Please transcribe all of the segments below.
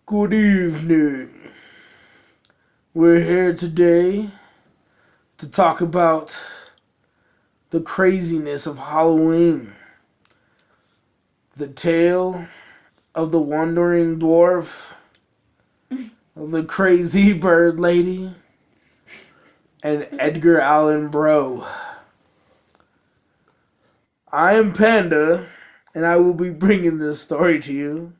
Good evening. We're here today to talk about the craziness of Halloween. The tale of the wandering dwarf, of the crazy bird lady, and Edgar Allan Poe. I am Panda, and I will be bringing this story to you.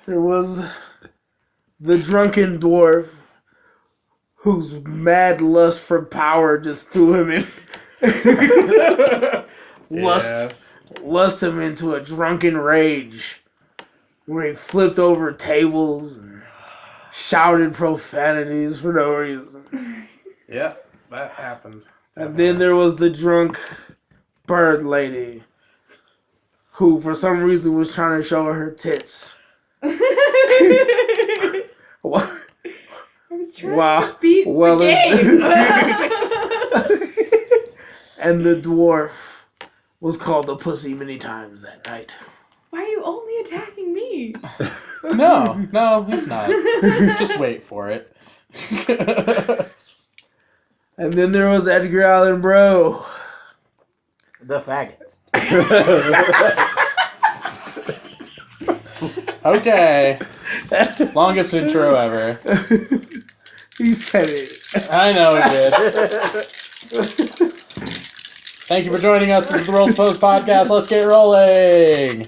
There was the drunken dwarf whose mad lust for power just threw him in. Lust him into a drunken rage where he flipped over tables and shouted profanities for no reason. Yeah, that happened. And then there was the drunk bird lady who for some reason was trying to show her tits. What? I was trying to beat the game. And the dwarf was called a pussy many times that night. Why are you only attacking me? No, he's not. Just wait for it. And then there was Edgar Allan Poe. The faggots. Okay. Longest intro ever. He said it. I know he did. Thank you for joining us. This is the Roll2Pose podcast. Let's get rolling.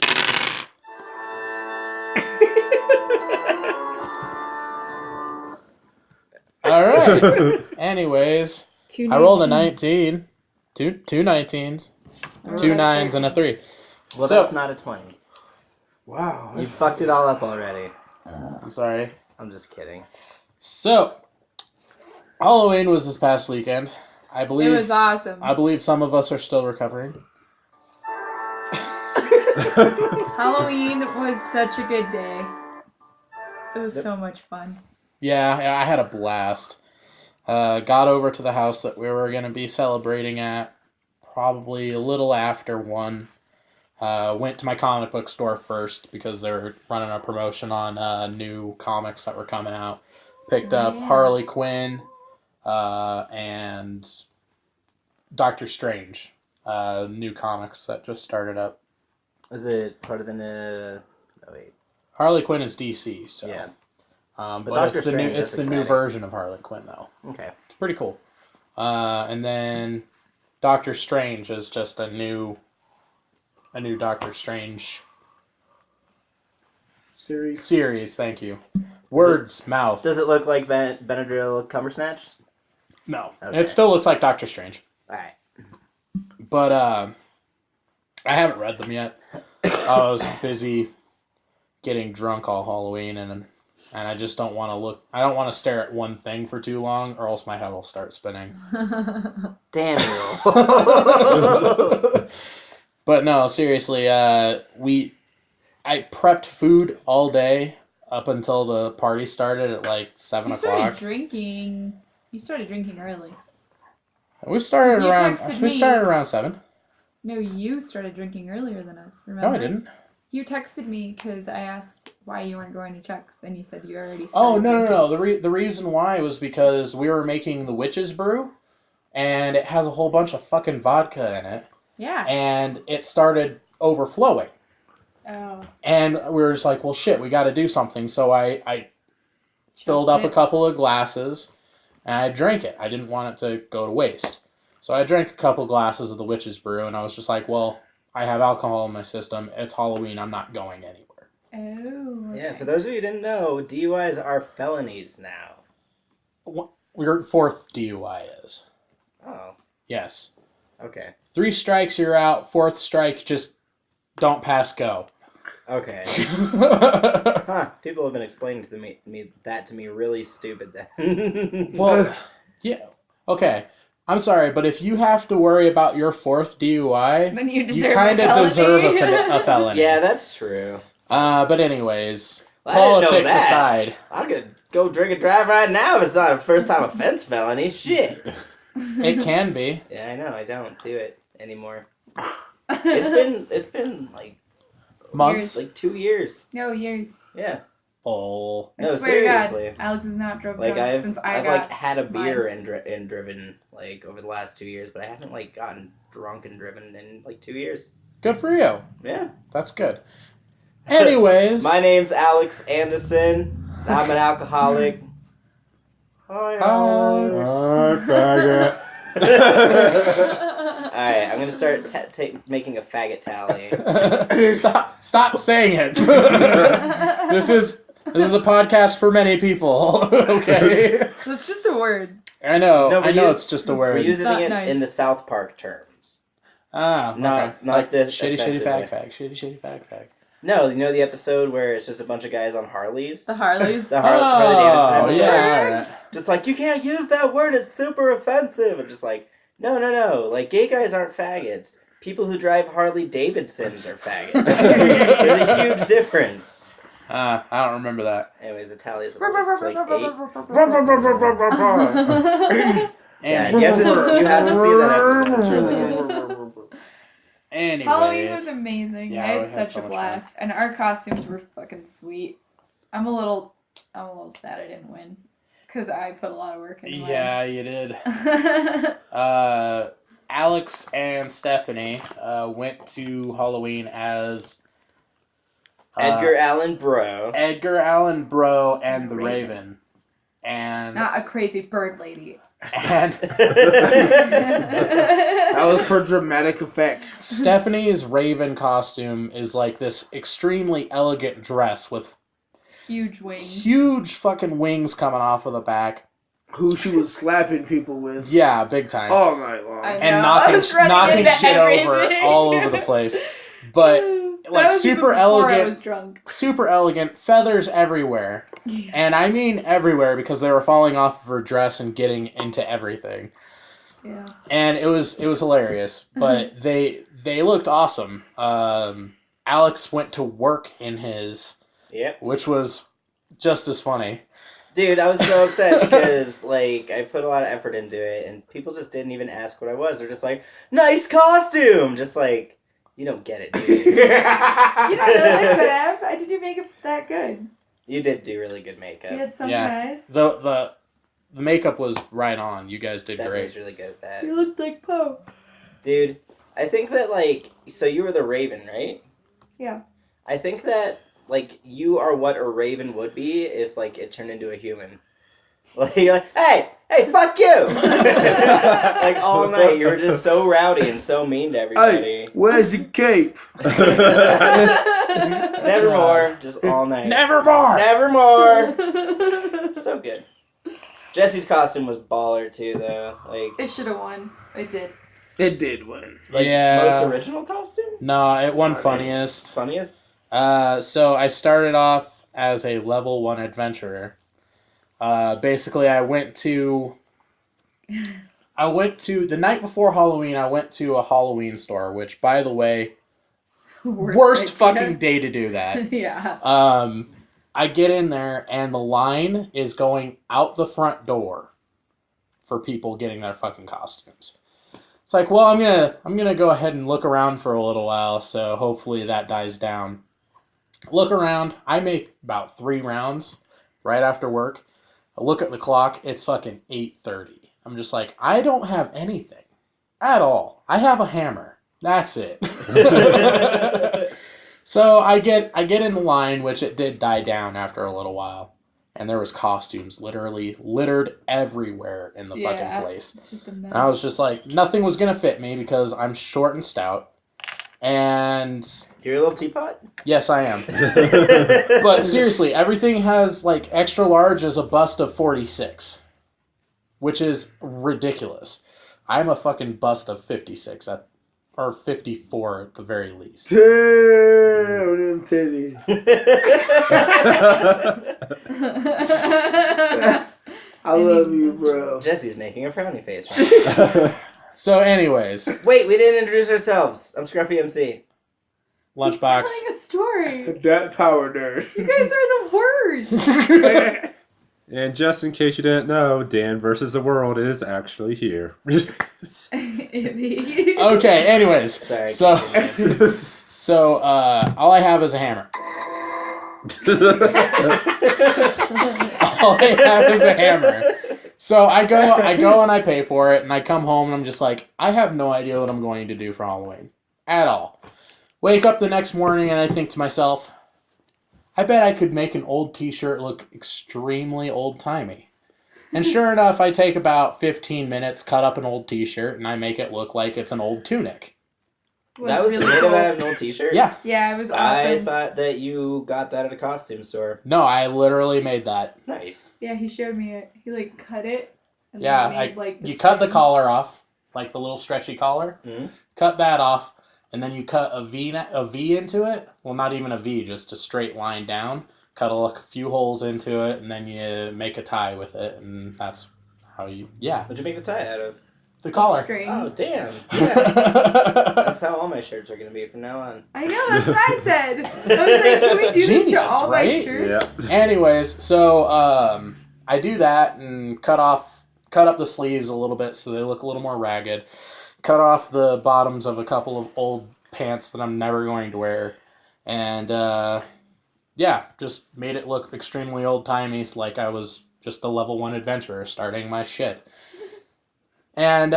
All right. Anyways, I rolled a 19. Two 19s. 2 9s and a 3. Well, that's not a 20. Wow. You fucked it all up already. I'm sorry. I'm just kidding. So, Halloween was this past weekend. I believe It was awesome. I believe some of us are still recovering. Halloween was such a good day. It was so much fun. Yeah, I had a blast. Got over to the house that we were going to be celebrating at probably a little after 1. Went to my comic book store first because they were running a promotion on new comics that were coming out. Picked up Harley Quinn and Doctor Strange, new comics that just started up. Is it part of the... Oh, wait. Harley Quinn is DC, so... Yeah. But Doctor Strange, it's the new version of Harley Quinn, though. Okay. It's pretty cool. And then Doctor Strange is just a new Doctor Strange series. Thank you. Mouth. Does it look like Benadryl Cumbersnatch? No, okay. It still looks like Doctor Strange. All right. But I haven't read them yet. I was busy getting drunk all Halloween, and I just don't want to look. I don't want to stare at one thing for too long, or else my head will start spinning. Damn you. But no, seriously, I prepped food all day up until the party started at like 7 o'clock. You started drinking early. We started around 7. No, you started drinking earlier than us, remember? No, I didn't. You texted me because I asked why you weren't going to Chuck's, and you said you already started Oh, no. drinking. The reason why was because we were making the Witch's Brew, and it has a whole bunch of fucking vodka in it. Yeah. And it started overflowing. Oh. And we were just like, well, shit, we got to do something. So I filled up a couple of glasses, and I drank it. I didn't want it to go to waste. So I drank a couple glasses of the Witch's Brew, and I was just like, well, I have alcohol in my system. It's Halloween. I'm not going anywhere. Oh. Okay. Yeah, for those of you who didn't know, DUIs are felonies now. Your 4th DUI is. Oh. Yes. Okay. 3 strikes, you're out. 4th strike, just don't pass go. Okay. Huh. People have been explaining to me that to me really stupid then. Well, yeah. Okay. I'm sorry, but if you have to worry about your 4th DUI, Then you kind of deserve a felony. Yeah, that's true. But anyways, Well, I didn't know politics that. aside. I could go drink and drive right now if it's not a first-time offense felony. Shit. It can be. Yeah, I know. I don't do it anymore. It's been like Months. like 2 years. No, years. Yeah. Oh. I No, swear to seriously. God, Alex has not drunk Like drunk since I've got like had a beer mine. and driven like over the last 2 years, but I haven't like gotten drunk and driven in like 2 years. Good for you. Yeah. That's good. Anyways. My name's Alex Anderson. I'm an alcoholic. Hi, Alex. faggot. Alright, I'm gonna start making a faggot tally. Stop saying it. This is a podcast for many people. Okay. That's just a word. I know. No, I know it's just a We're word. using Not it nice. in the South Park terms. Ah, Not- okay. not like this shitty offensive fag way. Shitty fag. No, you know the episode where it's just a bunch of guys on Harleys? The Harleys. The Harley Davidson Oh, episode? yeah. Alright. Just like, you can't use that word, it's super offensive. And just like, no. Like, gay guys aren't faggots. People who drive Harley Davidsons are faggots. There's a huge difference. I don't remember that. Anyways, the tally is like 8. Yeah, And you have to see that episode. It's really good. anyways, Halloween was amazing. Yeah, I we had had such so a much blast, and our costumes were fucking sweet. I'm a little sad I didn't win because I put a lot of work into Yeah, you did. mine. Alex and Stephanie went to Halloween as Edgar Allan Bro. Edgar Allan Bro and the Raven. Raven. And Not a crazy bird lady. That was for dramatic effect. Stephanie's Raven costume is like this extremely elegant dress with Huge wings. huge fucking wings coming off of the back. Who she was slapping people with Yeah, big time. all night long. I And know, I was running knocking into shit over everything. all over the place. But That like was even super before I elegant, was drunk. super elegant, feathers everywhere. And I mean everywhere because they were falling off of her dress and getting into everything. Yeah. And it was hilarious, but they looked awesome. Alex went to work in his, Yep. which was just as funny. Dude, I was so upset because, like, I put a lot of effort into it, and people just didn't even ask what I was. They're just like, nice costume! Just like, you don't get it, do you? You don't really could have. I did your makeup that good. You did do really good makeup. You had some Yeah. eyes. The makeup was right on. You guys did Stephanie was great. really good at that. You looked like Poe. Dude, I think that, like, so you were the Raven, right? Yeah. I think that, like, you are what a Raven would be if, like, it turned into a human. Like, you're like, hey, fuck you! Like, all night, you were just so rowdy and so mean to everybody. Hey, where's your cape? Nevermore, just all night. Nevermore! Nevermore! So good. Jesse's costume was baller, too, though. Like, It should have won. It did. It did win. Yeah. most original costume? No, it won funniest. Funniest? So I started off as a level 1 adventurer. Basically, I went to the night before Halloween. I went to a Halloween store, which, by the way, worst fucking day to do that. Yeah. I get in there and the line is going out the front door for people getting their fucking costumes. It's like, well, I'm gonna go ahead and look around for a little while, so hopefully that dies down. Look around. I make about 3 rounds right after work. I look at the clock. It's fucking 8:30. I'm just like, I don't have anything at all. I have a hammer. That's it. So I get in the line, which it did die down after a little while, and there was costumes literally littered everywhere in the fucking place. It's just a mess. And I was just like, nothing was gonna fit me because I'm short and stout. And You're a little teapot? yes, I am. But seriously, everything has like extra large as a bust of 46, which is ridiculous. I'm a fucking bust of 56 or 54 at the very least. Damn, them titties. I love you, bro. Jesse's making a frowny face right now. So, anyways, Wait, we didn't introduce ourselves. I'm Scruffy MC. Lunchbox. He's telling a story. Dat Power Nerd. You guys are the worst. And just in case you didn't know, Dan versus the World is actually here. Ibby. Okay, anyways. Sorry. So, continue. so all I have is a hammer. All I have is a hammer. So I go and I pay for it, and I come home and I'm just like, I have no idea what I'm going to do for Halloween. At all. Wake up the next morning and I think to myself, I bet I could make an old t-shirt look extremely old-timey. And sure enough, I take about 15 minutes, cut up an old t-shirt, and I make it look like it's an old tunic. That was made cool. out of an old t-shirt? Yeah. Yeah, it was awesome. I thought that you got that at a costume store. No, I literally made that. Nice. Yeah, he showed me it. He like cut it. And Yeah, then made, you cut the collar off, like the little stretchy collar. Mm-hmm. Cut that off, and then you cut a V into it. Well, not even a V, just a straight line down. Cut a few holes into it, and then you make a tie with it, and that's how you... Yeah. What'd you make the tie out of? The collar. String. Oh, damn. Yeah. That's how all my shirts are going to be from now on. I know, that's what I said. I was like, can we do this to Genius, all right? my shirts? Yeah. Anyways, so I do that and cut up the sleeves a little bit so they look a little more ragged. Cut off the bottoms of a couple of old pants that I'm never going to wear. And, just made it look extremely old-timey, like I was just a level 1 adventurer starting my shit. And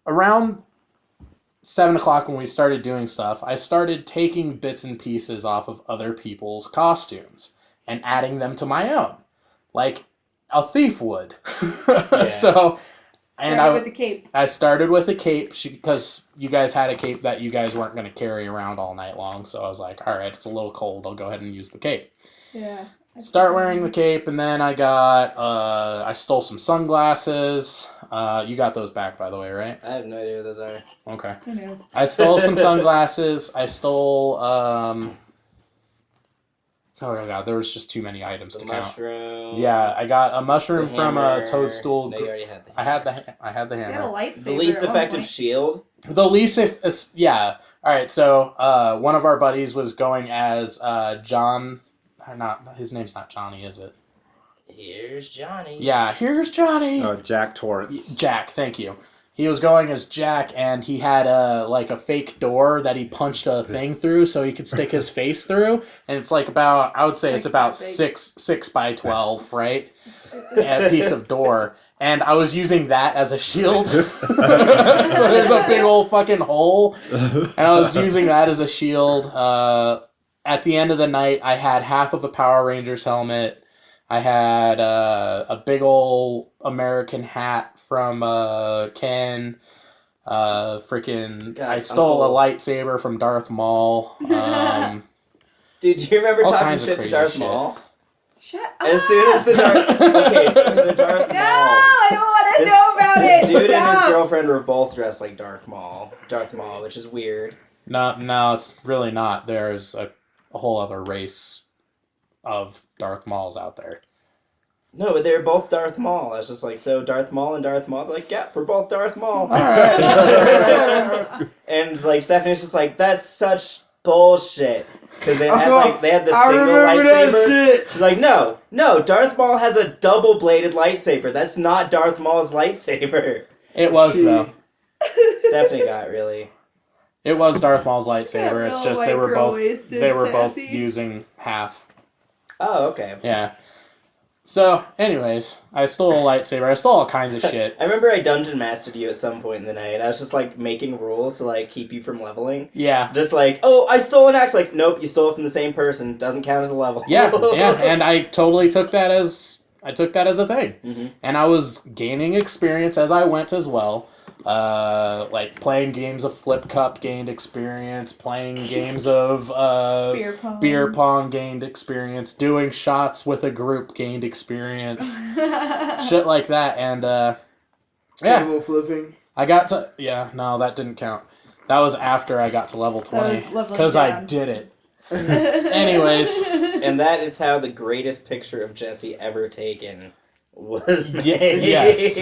around 7 o'clock when we started doing stuff, I started taking bits and pieces off of other people's costumes and adding them to my own, like a thief would. So, Started with the cape. I started with a cape because you guys had a cape that you guys weren't going to carry around all night long. So I was like, all right, it's a little cold. I'll go ahead and use the cape. Yeah. Start wearing the cape, and then I stole some sunglasses. You got those back, by the way, right? I have no idea what those are. Okay. Who knows? I stole some sunglasses. I stole, oh my god, there was just too many items The to count. mushroom. Yeah, I got a mushroom the from a hammer. toadstool. No, you already had the I had the You had a hammer. lightsaber. The least at one effective point. shield. The least, yeah. All right, so one of our buddies was going as John. Not his name's not Johnny, is it? Here's Johnny. Yeah, here's Johnny. Jack Torrance. Jack, thank you. He was going as Jack, and he had a fake door that he punched a thing through so he could stick his face through. And it's like about, I would say it's about big. 6 by 12, right? A piece of door. And I was using that as a shield. So there's a big old fucking hole. And I was using that as a shield. At the end of the night, I had half of a Power Rangers helmet. I had a big old American hat from Ken. I stole a lightsaber from Darth Maul. Dude, do you remember All talking kinds of shit to crazy Darth shit. Maul? Shut up. As soon as the Darth... Okay, as soon as the Darth No, Maul... I don't want to know about it. Dude and his Stop. girlfriend were both dressed like Darth Maul, which is weird. No, it's really not. There's a whole other race of Darth Mauls out there. No, but they were both Darth Maul. I was just like, so Darth Maul and Darth Maul? They're like, yeah, we're both Darth Maul. All right. And like Stephanie's just like, that's such bullshit. Because they had the I single remember lightsaber. that shit. She's like, no, Darth Maul has a double-bladed lightsaber. That's not Darth Maul's lightsaber. It was, Shit. though. Stephanie got really... It was Darth Maul's lightsaber. It's real just white they were girl both wasted both sassy. using half. Oh, okay. Yeah. So, anyways, I stole a lightsaber. I stole all kinds of shit. I remember I dungeon mastered you at some point in the night. I was just like making rules to like keep you from leveling. Yeah. Just like, oh, I stole an axe. Like, nope, you stole it from the same person. Doesn't count as a level. Yeah, and I totally took that as a thing. Mm-hmm. And I was gaining experience as I went as well. Like playing games of Flip Cup gained experience, playing games of beer pong gained experience, doing shots with a group gained experience, shit like that. And Table flipping. I got to no, that didn't count. That was after I got to level 20 was leveling because I down. did it. Anyways. And that is how the greatest picture of Jesse ever taken was made. Yes.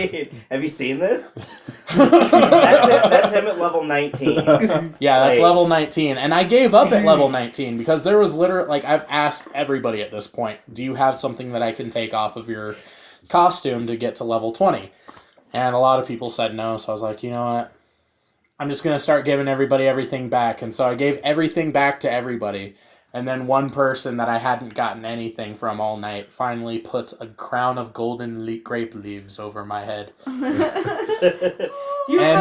Have you seen this? That's him at level 19. Yeah, that's Like- level 19. And I gave up at level 19 because there was literally, like, I've asked everybody at this point, do you have something that I can take off of your costume to get to level 20? And a lot of people said no, so I was like, you know what? I'm just going to start giving everybody everything back. And so I gave everything back to everybody. And then one person that I hadn't gotten anything from all night finally puts a crown of golden grape leaves over my head. And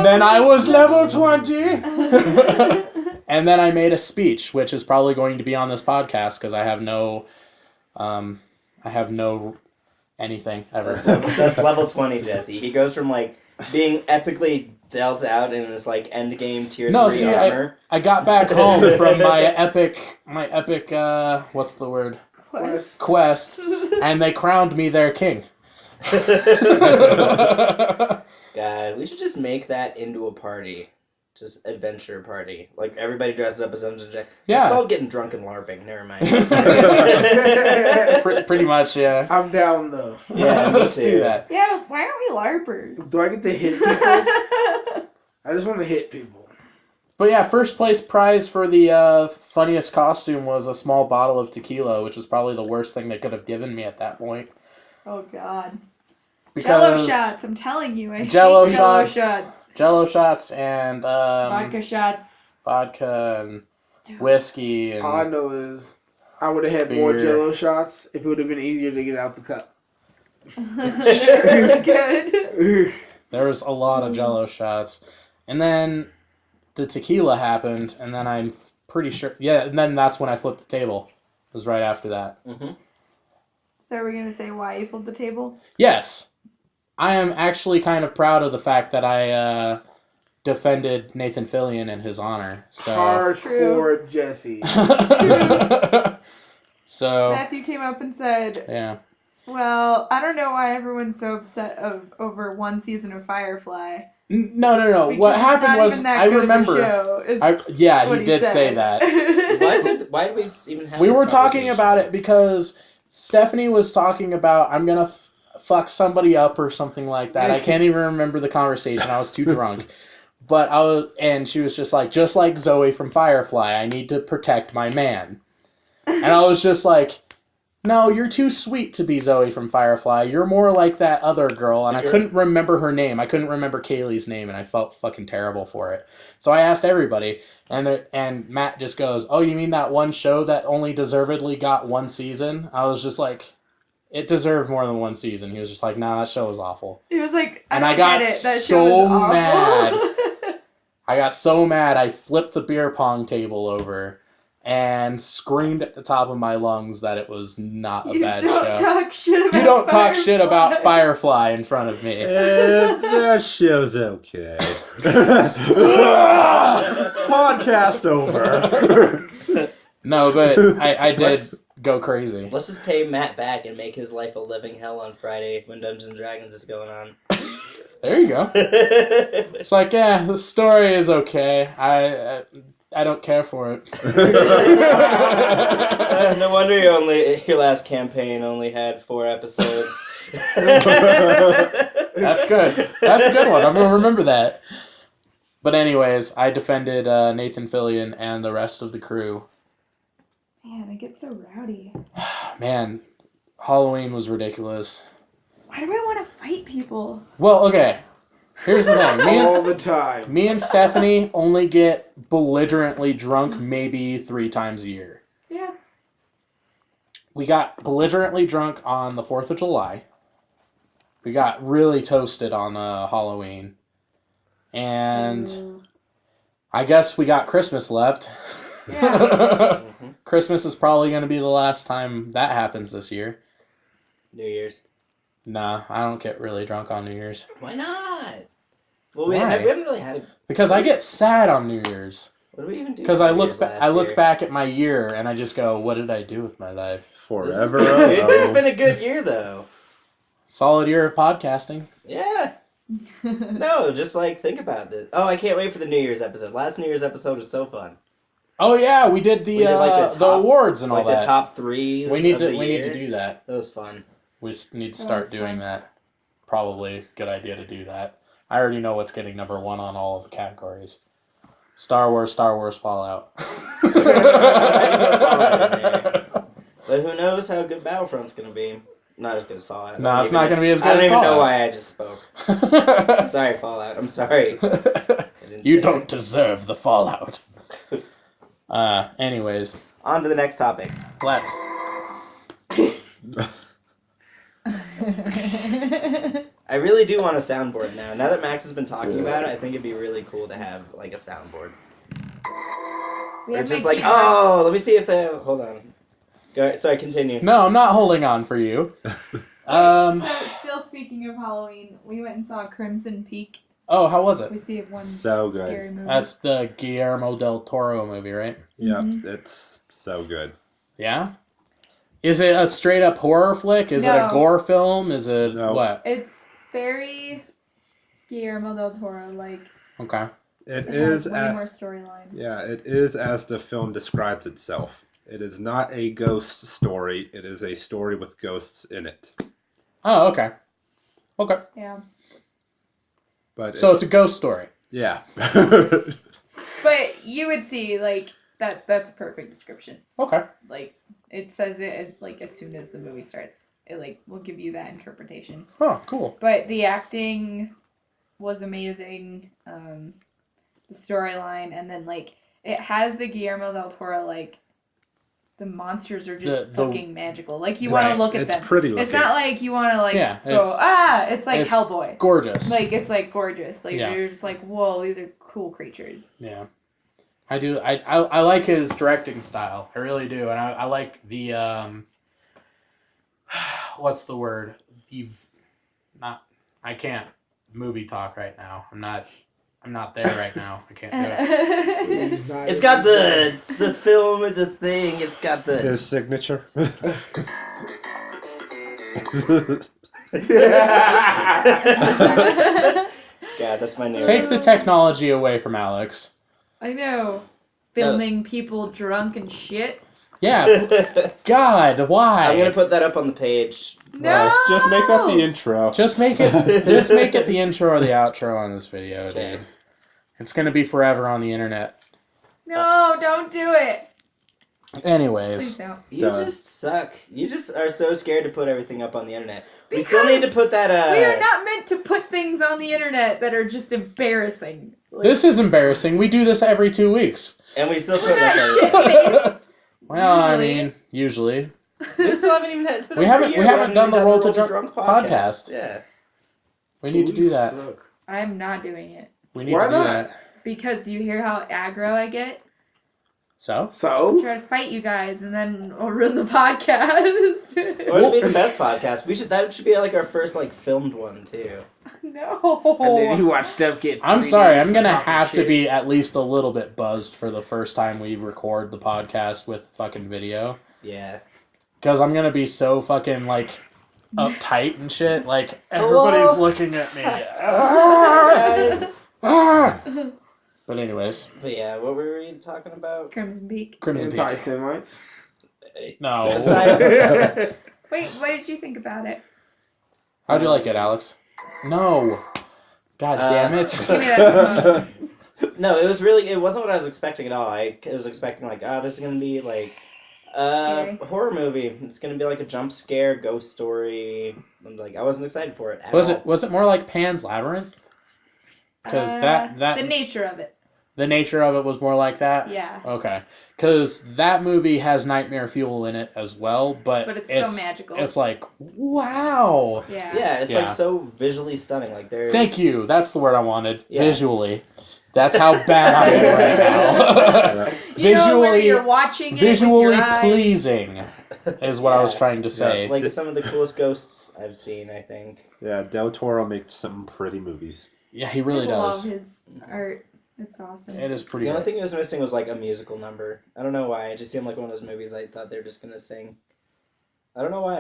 then I was level 20. And then I made a speech, which is probably going to be on this podcast because I have no anything ever. That's level 20, Jesse. He goes from like being epically dealt out in this like end game tier 3 armor. I got back home from my epic what's the word? Quest, and they crowned me their king. God, we should just make that into a party. Just adventure party. Like everybody dresses up as Dungeons & Dragons. Yeah. It's called getting drunk and LARPing. Never mind. Pretty much, yeah. I'm down though. Yeah, let's do that. Yeah, why aren't we LARPers? Do I get to hit people? I just want to hit people. But yeah, first place prize for the funniest costume was a small bottle of tequila, which is probably the worst thing they could have given me at that point. Oh God. Because Jello shots, I'm telling you. I Jello hate shots. Jello shots. Jello shots and Vodka shots. vodka and whiskey and All I know is I would have had more Beer. Jello shots if it would have been easier to get out the cup. Good. there was a lot of Jello shots. And then the tequila happened, and then I'm pretty sure... Yeah, and then that's when I flipped the table. It was right after that. Mm-hmm. So are we going to say why you flipped the table? Yes. I am actually kind of proud of the fact that I defended Nathan Fillion in his honor. So... Hardcore Jesse. So... Matthew came up and said, Yeah. well, I don't know why everyone's so upset over one season of Firefly. No. Because What it's happened not was, even that I good of a remember... show, is Yeah, what he did said. say that. Why did we even have We this were talking conversation? about it because Stephanie was talking about, I'm going to fuck somebody up or something like that. I can't even remember the conversation. I was too drunk. But and she was just like Zoe from Firefly, I need to protect my man. And I was just like, no, you're too sweet to be Zoe from Firefly. You're more like that other girl. And I couldn't remember her name. I couldn't remember Kaylee's name, and I felt fucking terrible for it. So I asked everybody, and Matt just goes, oh, you mean that one show that only deservedly got one season? I was just like, it deserved more than one season. He was just like, nah, that show was awful. He was like, And I I got get it. That so show is awful. mad. I got so mad, I flipped the beer pong table over and screamed at the top of my lungs that it was not a You bad don't show. talk shit about You don't talk shit about Firefly. Firefly in front of me. That show's okay. Podcast over. No, but I did Let's- go crazy. Let's just pay Matt back and make his life a living hell on Friday when Dungeons & Dragons is going on. There you go. It's like, yeah, the story is okay. I don't care for it. No wonder your last campaign only had 4 episodes. That's good. That's a good one. I'm going to remember that. But anyways, I defended Nathan Fillion and the rest of the crew. Man, it gets so rowdy. Man, Halloween was ridiculous. Why do I want to fight people? Well, okay. Here's the thing. All the time. Me and Stephanie only get belligerently drunk maybe 3 times a year. Yeah. We got belligerently drunk on the 4th of July. We got really toasted on Halloween. And I guess we got Christmas left. Yeah. Christmas is probably going to be the last time that happens this year. New Year's. Nah, I don't get really drunk on New Year's. Why not? Well, we Why? haven't really had a... Because I get sad on New Year's. What did we even do? Because for I New look Year's last look year? back at my year and I just go, what did I do with my life? Forever. It's been a good year, though. Solid year of podcasting. Yeah. No, just like think about this. Oh, I can't wait for the New Year's episode. Last New Year's episode was so fun. Oh yeah, we did the the top- awards and all Like that. the top 3s. we need of to the we year. need to do that. That was fun. We just need to That start was doing fun. that. Probably a good idea to do that. I already know what's getting number 1 on all of the categories. Star Wars, Fallout. But who knows how good Battlefront's gonna be? Not as good as Fallout. No, it's not gonna be as good I don't as even know Fallout. why I just spoke. Sorry, Fallout. I'm sorry. You don't deserve the Fallout. Anyways. On to the next topic. Let's. I really do want a soundboard now. Now that Max has been talking about it, I think it'd be really cool to have like a soundboard. Or just like, oh, let me see if they. Hold on. Go. Sorry, continue. No, I'm not holding on for you. So, still speaking of Halloween, we went and saw Crimson Peak. Oh, how was it? We see one So good. scary movie. That's the Guillermo del Toro movie, right? Yeah, Mhm. it's so good. Yeah? Is it a straight up horror flick? Is it a No. gore film? Is it No. what? It's very Guillermo del Toro, like Okay. It it is has way a- more storyline. Yeah, it is as the film describes itself. It is not a ghost story. It is a story with ghosts in it. Oh, okay. Okay. Yeah. But So it's a ghost story. yeah. But you would see like that's a perfect description. Okay. Like it says it as like as soon as the movie starts. It like will give you that interpretation. Oh, cool. But the acting was amazing. The storyline, and then like it has the Guillermo del Toro like the monsters are just The- fucking magical. Like you want to Right. look at It's them. pretty looking. It's not like you want to like Yeah, go it's- It's like it's Hellboy. Gorgeous. Like it's like gorgeous. Like Yeah. you're just like whoa, these are cool creatures. Yeah. I do. I like his directing style. I really do. And I like the, what's the word? I can't movie talk right now. I'm not there right now. I can't do it. It's got the film with the thing. It's got the. His signature. God, that's my new. Take the technology away from Alex. I know. Filming people drunk and shit. Yeah. God, why? I'm gonna put that up on the page. No. Just make that the intro. Just make it the intro or the outro on this video, Okay. dude. It's gonna be forever on the internet. No, don't do it. Please Anyways, don't. You Done. just suck. You just are so scared to put everything up on the internet. We Because still need to put that. We are not meant to put things on the internet that are just embarrassing. Like, this is embarrassing. We do this every 2 weeks. And we still put we're not that. shit-faced. Well, I Usually. mean, usually. We still haven't even had. It's been We over a haven't- year. we haven't done the Roll to Drunk podcast. Yeah. We need to do that. Suck. I'm not doing it. We need Why to do not? that. Because you hear how aggro I get? So? So? Try to fight you guys and then I'll ruin the podcast. It would be the best podcast. That should be like our first like filmed one too. No. And then you watch Steph get. I'm 3D sorry, I'm for gonna talking have to shit. be at least a little bit buzzed for the first time we record the podcast with fucking video. Yeah. Because I'm gonna be so fucking, like, uptight and shit. Like, everybody's Hello? looking at me. Guys. Ah! But anyways, But yeah, what were we talking about? Crimson Peak. Crimson Peak. Anti-Semites. No. Wait, what did you think about it? How'd you like it, Alex? No. God damn it. Give me that. No, it wasn't what I was expecting at all. I was expecting like, this is gonna be like Scary. horror movie. It's gonna be like a jump scare, ghost story. I'm like, I wasn't excited for it at Was all. it more like Pan's Labyrinth? Because The nature of it. the nature of it was more like that? Yeah. Okay. Because that movie has nightmare fuel in it as well, but But it's still magical. It's like, wow. Yeah. Yeah, it's Yeah. like so visually stunning. Like there's Thank you. That's the word I wanted. Yeah. Visually. That's how bad I am right now. You know where Visually- you're watching it with Visually your eyes. pleasing is what I was Yeah. trying to say. Like some of the coolest ghosts I've seen. I think. Yeah, Del Toro makes some pretty movies. Yeah, he really I does. love his art. It's awesome. It is pretty The only good. thing it was missing was like a musical number. I don't know why. It just seemed like one of those movies I thought they were just gonna sing. I don't know why.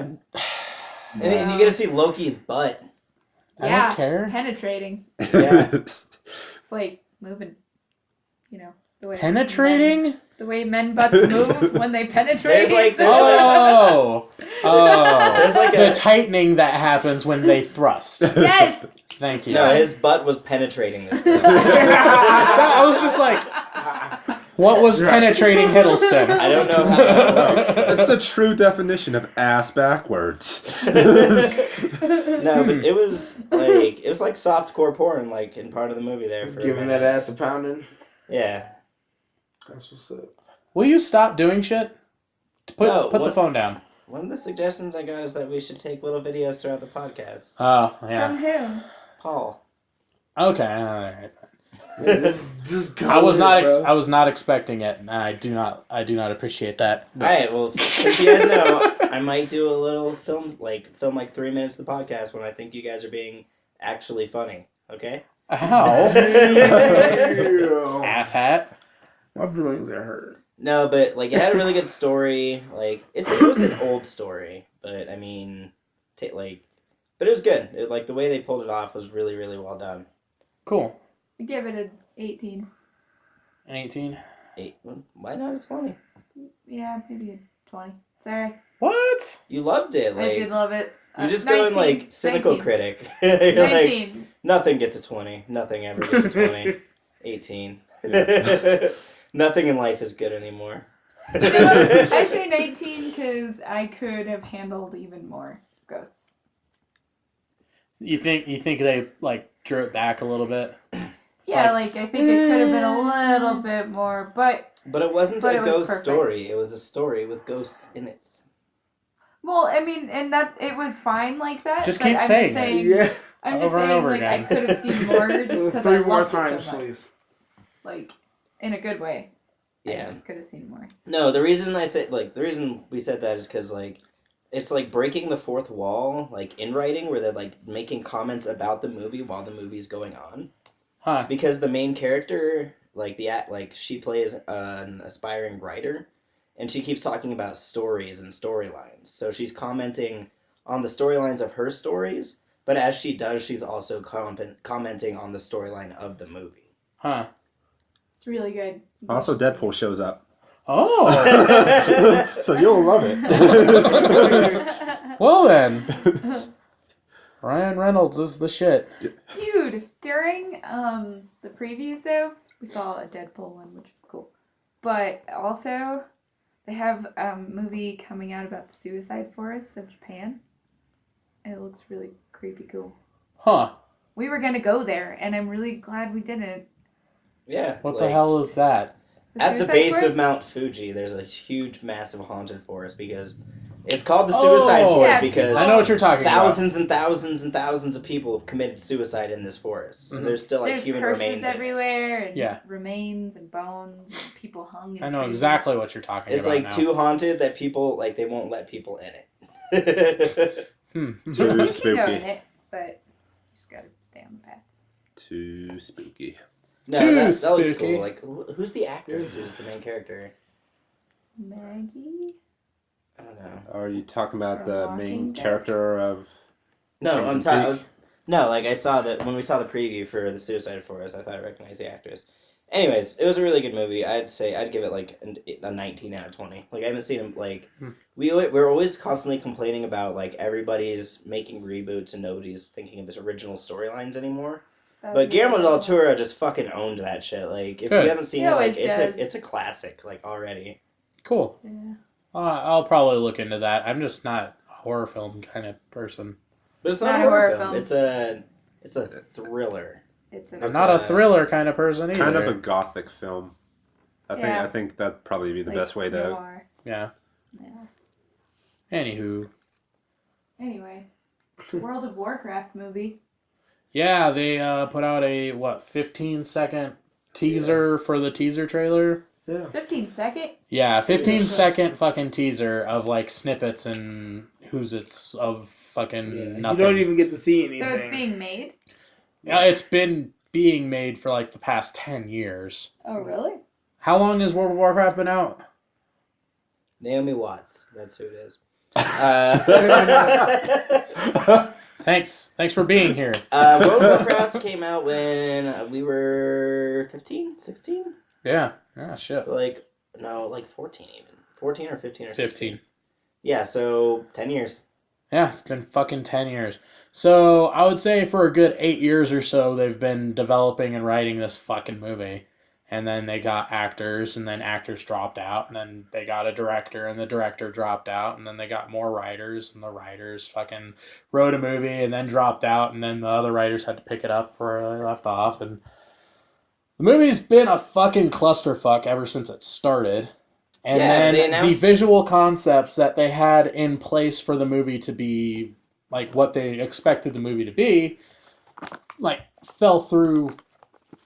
And you get to see Loki's butt. I Yeah. don't care. Penetrating. Yeah. It's like moving. You know the way Penetrating? the way men butts move when they penetrate. There's Oh! There's like the a- tightening that happens when they thrust. Yes. Thank you. No, his butt was penetrating this girl. I was just like, what was penetrating Hiddleston? I don't know how that works. It's the true definition of ass backwards. No, but it was like softcore porn, like in part of the movie there. For Giving that ass a pounding. Yeah. That's what's up. Will you stop doing shit? Put the what- phone down. One of the suggestions I got is that we should take little videos throughout the podcast. Oh, From yeah. who? Paul. Okay, alright. Yeah, just go I was with not it, bro. I was not expecting it. And I do not appreciate that. Alright, well, as you guys know, I might do a little film like 3 minutes of the podcast when I think you guys are being actually funny. Okay? Ow. Damn. Ass hat. My feelings are hurt. No, but like it had a really good story. Like it was an old story, but I mean, but it was good. Like the way they pulled it off was really, really well done. Cool. I give it an 18. An 18. Why not a 20? Yeah, maybe a 20. Sorry. What? You loved it. Like I did love it. you're just 19, going like cynical 19. critic. You're like 19. nothing gets a 20. Nothing ever gets a 20. 18. Nothing in life is good anymore. I say 19 because I could have handled even more ghosts. You think they like drew it back a little bit? Yeah, like I think it could have been a little bit more, but But it wasn't But a it was ghost perfect. story. It was a story with ghosts in it. well, I mean, and that it was fine like that. Just but keep I'm saying just it. saying, Yeah. I'm just Over and saying, over like I again. could have seen more just because I 3 more loved times, it so much. please. Like in a good way. I Yeah. just could have seen more. No, the reason the reason we said that is because like it's like breaking the fourth wall, like in writing, where they're like making comments about the movie while the movie's going on. Huh. Because the main character, she plays an aspiring writer, and she keeps talking about stories and storylines. So she's commenting on the storylines of her stories, but as she does, she's also commenting on the storyline of the movie. Huh. It's really good. Also, Deadpool shows up. Oh. So you'll love it. Well then. Ryan Reynolds is the shit. Dude, during the previews though, we saw a Deadpool one, which was cool. But also, they have a movie coming out about the suicide forests of Japan. And it looks really creepy cool. Huh. We were gonna go there, and I'm really glad we didn't. Yeah. What the hell is that? At the suicide base forest? of Mount Fuji, there's a huge, massive haunted forest because it's called the suicide Oh, forest yeah, because people- I know what you're talking thousands and thousands and thousands of people have committed suicide in this forest. Mhm. And there's still like There's human curses remains. in it. everywhere, and Yeah. remains and bones, and people hung in about. I know trees. exactly what you're talking It's about like now. too haunted that people they won't let people in it. Hmm. Too You can go in spooky. it, but you just gotta stay on the path. Too spooky. No, Too that looks spooky. cool. Like, who's the actress who's the main character? Maggie? I don't know. Are you talking about From the Walking main Dead? character of... No, Crimson I'm talking. Peak? No, like I saw that when we saw the preview for the Suicide Forest, I thought I recognized the actress. Anyways, it was a really good movie. I'd give it like a 19 out of 20. Like I haven't seen him like we're always constantly complaining about like everybody's making reboots and nobody's thinking of his original storylines anymore. But Guillermo del Toro just fucking owned that shit. Like if Good. you haven't seen He it, like always does. it's a classic like already. Cool. Yeah. I'll probably look into that. I'm just not a horror film kind of person. But it's not a horror film. It's a thriller. It's I'm a not a thriller kind of person either. Kind of a gothic film. Yeah. I think that'd probably be the like, best way to... noir. Yeah. Yeah. Anywho. Anyway, World of Warcraft movie. Yeah, they put out a 15-second teaser for the teaser trailer. Yeah. 15-second? Yeah, 15-second fucking teaser of like snippets and who's it's of fucking nothing. You don't even get to see anything. So it's being made? Yeah, it's been being made for like the past 10 years. Oh, really? How long has World of Warcraft been out? Naomi Watts. That's who it is. Thanks for being here. World of Warcraft came out when we were 15, 16? Yeah, shit. So like 14 even. 14 or 15 or 16. 15. Yeah, so 10 years. Yeah, it's been fucking 10 years. So I would say for a good 8 years or so, they've been developing and writing this fucking movie. And then they got actors, and then actors dropped out, and then they got a director, and the director dropped out, and then they got more writers, and the writers fucking wrote a movie and then dropped out, and then the other writers had to pick it up where they left off. And the movie's been a fucking clusterfuck ever since it started. And Yeah, they then the announced- visual concepts that they had in place for the movie to be like what they expected the movie to be, like fell through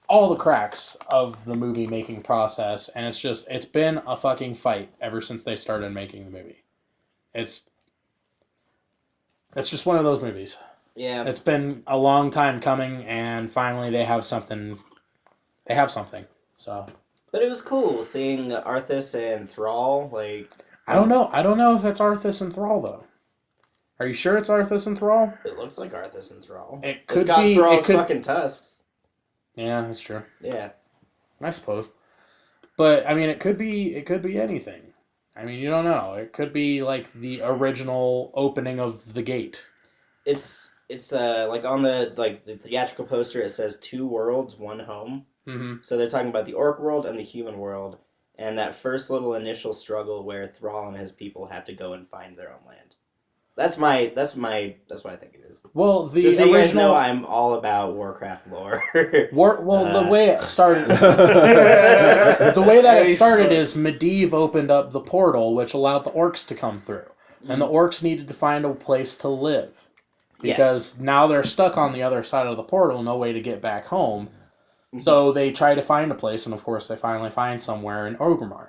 all the cracks of the movie making process, and it's been a fucking fight ever since they started making the movie. It's just one of those movies. Yeah. It's been a long time coming, and finally they have something. They have something. So But it was cool seeing Arthas and Thrall. Like, I don't know. I don't know if it's Arthas and Thrall though. Are you sure it's Arthas and Thrall? it looks like Arthas and Thrall. It It's could got be. Thrall's It could, fucking tusks. yeah, that's true. Yeah. I suppose. But I mean, it could be anything. I mean, you don't know. It could be like the original opening of the gate. It's like on the theatrical poster it says 2 worlds, 1 home. Mm-hmm. So they're talking about the orc world and the human world, and that first little initial struggle where Thrall and his people have to go and find their own land. That's what I think it is. Well, the Just so you guys know, original I'm all about Warcraft lore. the way it started, the way that it started is Medivh opened up the portal, which allowed the orcs to come through, and the orcs needed to find a place to live because now they're stuck on the other side of the portal, no way to get back home. So they try to find a place, and of course they finally find somewhere in Orgrimmar.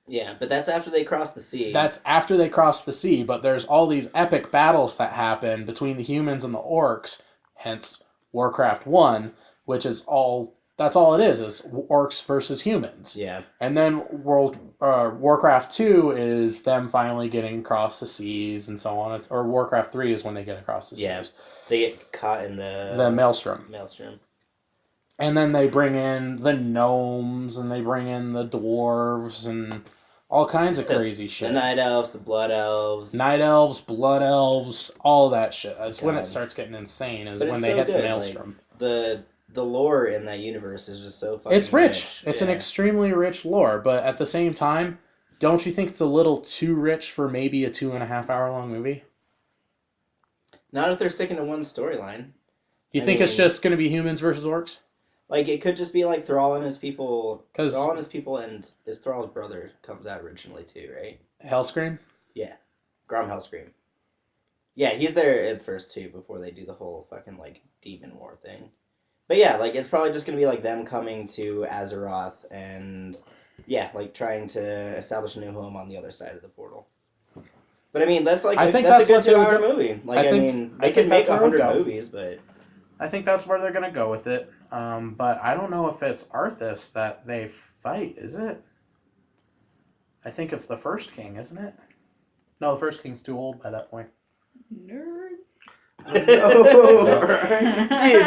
Yeah, but that's after they cross the sea. That's after they cross the sea, but there's all these epic battles that happen between the humans and the orcs, hence Warcraft 1, which is that's all it is orcs versus humans. Yeah. And then Warcraft 2 is them finally getting across the seas and so on. Or Warcraft 3 is when they get across the seas. Yeah. They get caught in The Maelstrom. And then they bring in the gnomes, and they bring in the dwarves, and all kinds of crazy shit. The night elves, the blood elves. Night elves, blood elves, all that shit. That's when God. it starts getting insane, is But when it's they so hit the good, Maelstrom. Like, the lore in that universe is just so fucking It's rich. It's an Yeah. extremely rich lore, but at the same time, don't you think it's a little too rich for maybe a 2.5 hour long movie? Not if they're sticking to one storyline. You I think it's mean- just going to be humans versus orcs? Like, it could just be like Thrall and his people. 'Cause- Thrall and his people and his Thrall's brother comes out originally too, right? Hellscream? Gromhellscream. Yeah, he's there at first too, before they do the whole fucking, like, demon war thing. But yeah, like, it's probably just gonna be like them coming to Azeroth and, yeah, like, trying to establish a new home on the other side of the portal. But I mean, that's like, I think that's a that's good what they would 2 hour movie. Like, I I think- mean, I they think could that's make where it would 100 go. movies, but I think that's where they're going to go with it. But I don't know if it's Arthas that they fight, is it? I think it's the First King, isn't it? No, the First King's too old by that point. Nerds. No. dude,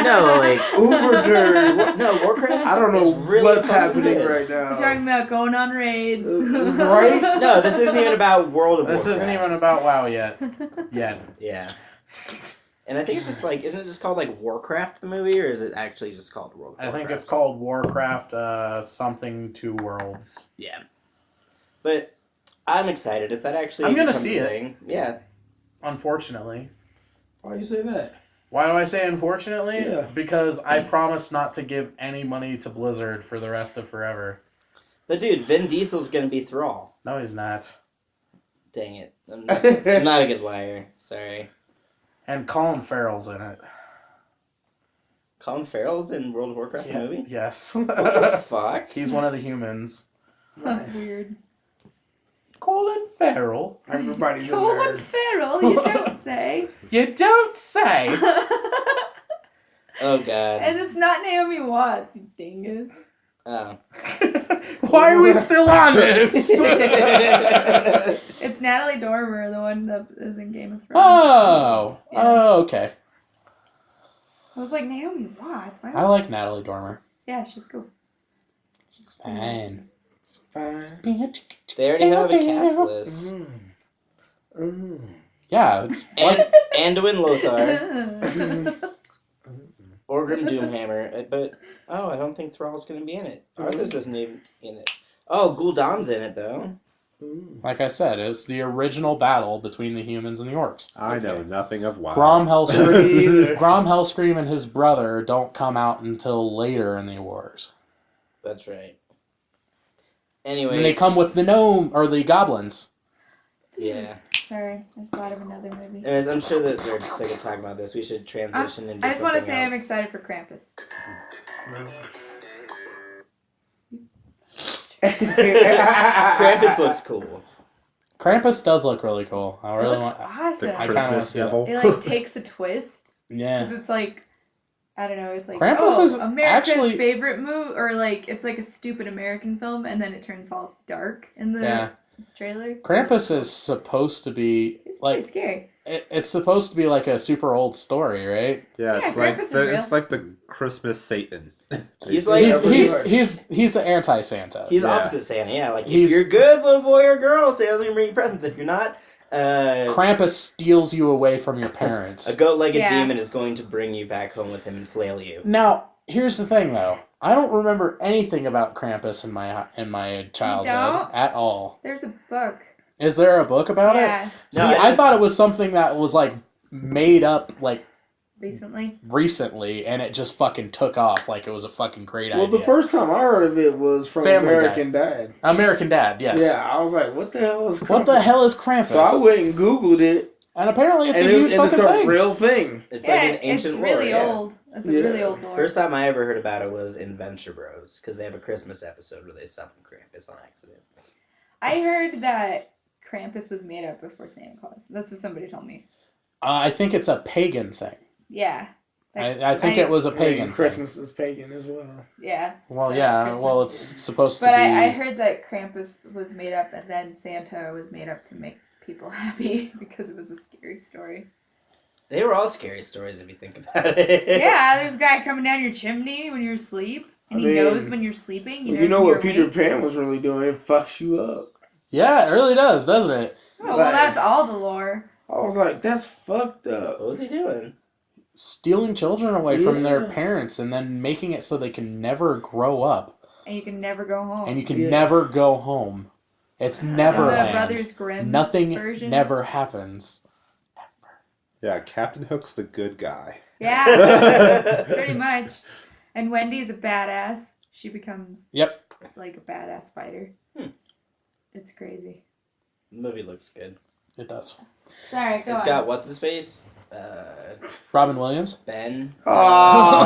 no, like, Uber nerd. no, Warcraft. I don't know is really what's fucking happening good. right now. We're talking about going on raids. Right? No, this isn't even about World of This Warcraft. isn't even about WoW yet. Yeah. And I think it's just like, isn't it just called like Warcraft the movie, or is it actually just called World of I Warcraft? think it's called Warcraft something 2 Worlds. Yeah. But I'm excited if that actually I'm gonna becomes see a it. thing. Yeah. Unfortunately. Why do you say that? Why do I say unfortunately? Yeah. Because I promised not to give any money to Blizzard for the rest of forever. But dude, Vin Diesel's gonna be Thrall. No, he's not. Dang it. I'm not a good liar. Sorry. And Colin Farrell's in it. Colin Farrell's in World of Warcraft the movie? Yes. What the fuck? He's one of the humans. That's weird. Colin Farrell? Everybody's a Colin nerd. Farrell, you don't say. You don't say! Oh god. And it's not Naomi Watts, you dingus. Oh. Why are we still on this? It's Natalie Dormer, the one that is in Game of Thrones. Oh! Yeah. Oh, okay. I was like, Naomi Watts? Why I like Natalie Dormer. Yeah, she's cool. She's fine. Fine. They already have a cast list. Yeah, it's like Anduin Lothar, Orgrim Doomhammer, but I don't think Thrall's gonna be in it. Arthas isn't even in it. Oh, Gul'dan's in it though. like I said, it's the original battle between the humans and the orcs. I know nothing of WoW. Grom Hellscream and his brother don't come out until later in the wars. That's right. Anyway, And they come with the gnome or the goblins. Yeah. Sorry, I just thought of another movie. Anyways, I'm sure that they're sick of talking about this. We should transition into I just want to something say I'm else. excited for Krampus. Krampus looks cool. Krampus does look really cool. I It really looks want. awesome. The I kinda wanna Christmas see that. devil. It like takes a twist Yeah. because it's like I don't know. It's like Krampus is America's actually- favorite movie, or like it's like a stupid American film, and then it turns all dark in the Yeah. trailer. Krampus is supposed to be It's pretty like scary. it's supposed to be like a super old story, right? Yeah, Yeah, it's like Krampus is real. it's like the Christmas Satan. He's like- He's the anti-Santa. He's Yeah. opposite Santa, yeah. Like, He's- if you're good, little boy or girl, Santa's gonna bring you presents. If you're not, Krampus steals you away from your parents. a goat-legged Yeah. demon is going to bring you back home with him and flail you. Now, here's the thing, though. I don't remember anything about Krampus in my childhood don't? at all. There's a book. Is there a book about it? Yeah, See, No, I thought it was something that was like made up like recently. recently, and it just fucking took off like it was a fucking great Well, idea. the first time I heard of it was from Family American Dad. American Dad, yes. Yeah, I was like, what the hell is Krampus? What the hell is Krampus? So I went and Googled it, And apparently it's and a huge it's fucking a thing. real thing. It's Yeah, like an ancient it's really lore, yeah. old. That's a Yeah. really old lore. First time I ever heard about it was in Venture Bros, because they have a Christmas episode where they summon Krampus on accident. I heard that Krampus was made up before Santa Claus. That's what somebody told me. I think it's a pagan thing. Yeah. I think it was a pagan thing. Christmas is pagan as well. Yeah. Well, so yeah. Christmas. Well, it's supposed to But be. I heard that Krampus was made up, and then Santa was made up to make people happy because it was a scary story. They were all scary stories if you think about it. Yeah, there's a guy coming down your chimney when you're asleep, and I he mean, knows when you're sleeping. He knows You know when what you're Peter awake. Pan was really doing? It fucks you up. Yeah, it really does, doesn't it? Oh, well, Like- that's all the lore. I was like, that's fucked up. What was he doing? Stealing children away from their Yeah. parents and then making it so they can never grow up And you can never go home. and you can Yeah. never go home. It's And never the land. Brothers Grimm Nothing version. never happens. Yeah, Captain Hook's the good guy. Yeah, pretty much. And Wendy's a badass. She becomes Yep. like a badass fighter. Hmm. It's crazy. The movie looks good. It does. Sorry, go It's on. got, what's his face? Robin Williams? Ben. Oh,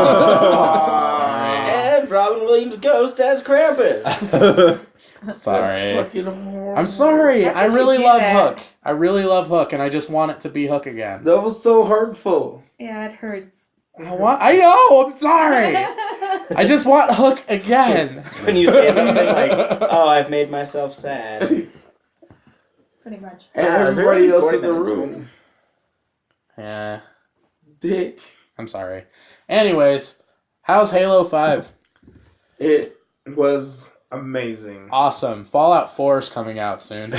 Sorry. And Robin Williams' ghost as Krampus. Sorry. That's fucking horrible. I'm sorry. How I could you really do love that? Hook. I really love Hook, and I just want it to be Hook again. That was so hurtful. Yeah, it hurts. I know. I'm sorry. I just want Hook again. When you say something like, oh, I've made myself sad. Pretty much. And Wow, is there everybody only else 40 in the minutes? room. Yeah. Dick. I'm sorry. Anyways, how's Halo 5? It was amazing. Awesome. Fallout 4 is coming out soon.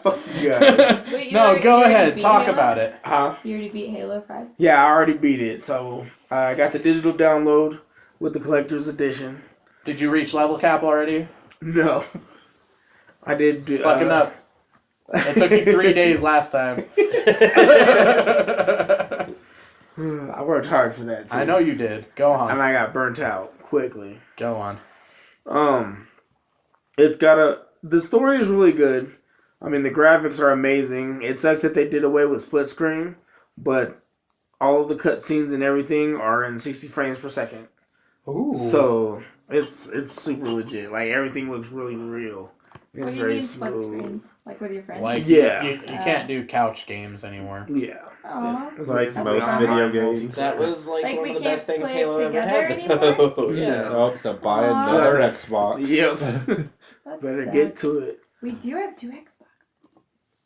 Fuck you guys. Wait, you No, already- go you already ahead. beat Talk Halo? about it. Huh? You already beat Halo 5? Yeah, I already beat it. So I got the digital download with the collector's edition. Did you reach level cap already? No. I did do Fucking up. It took you 3 days last time. I worked hard for that too. I know you did. Go And on. I got burnt out quickly. Go on. It's got the story is really good. I mean, the graphics are amazing. It sucks that they did away with split screen, but all of the cutscenes and everything are in 60 frames per second. Ooh. So it's super legit. Like everything looks really real. It's What do you very mean split smooth. screens? Like with your friends? Like, Yeah. you can't do couch games anymore. Yeah. Aw. It's Like some most online video games. multi- That was like, Like, one we of the can't best things play it Halo ever together had. anymore? though. Yeah. Oh, so buy Aw. another Xbox. Yep. That Better sucks. get to it. We do have 2 Xbox.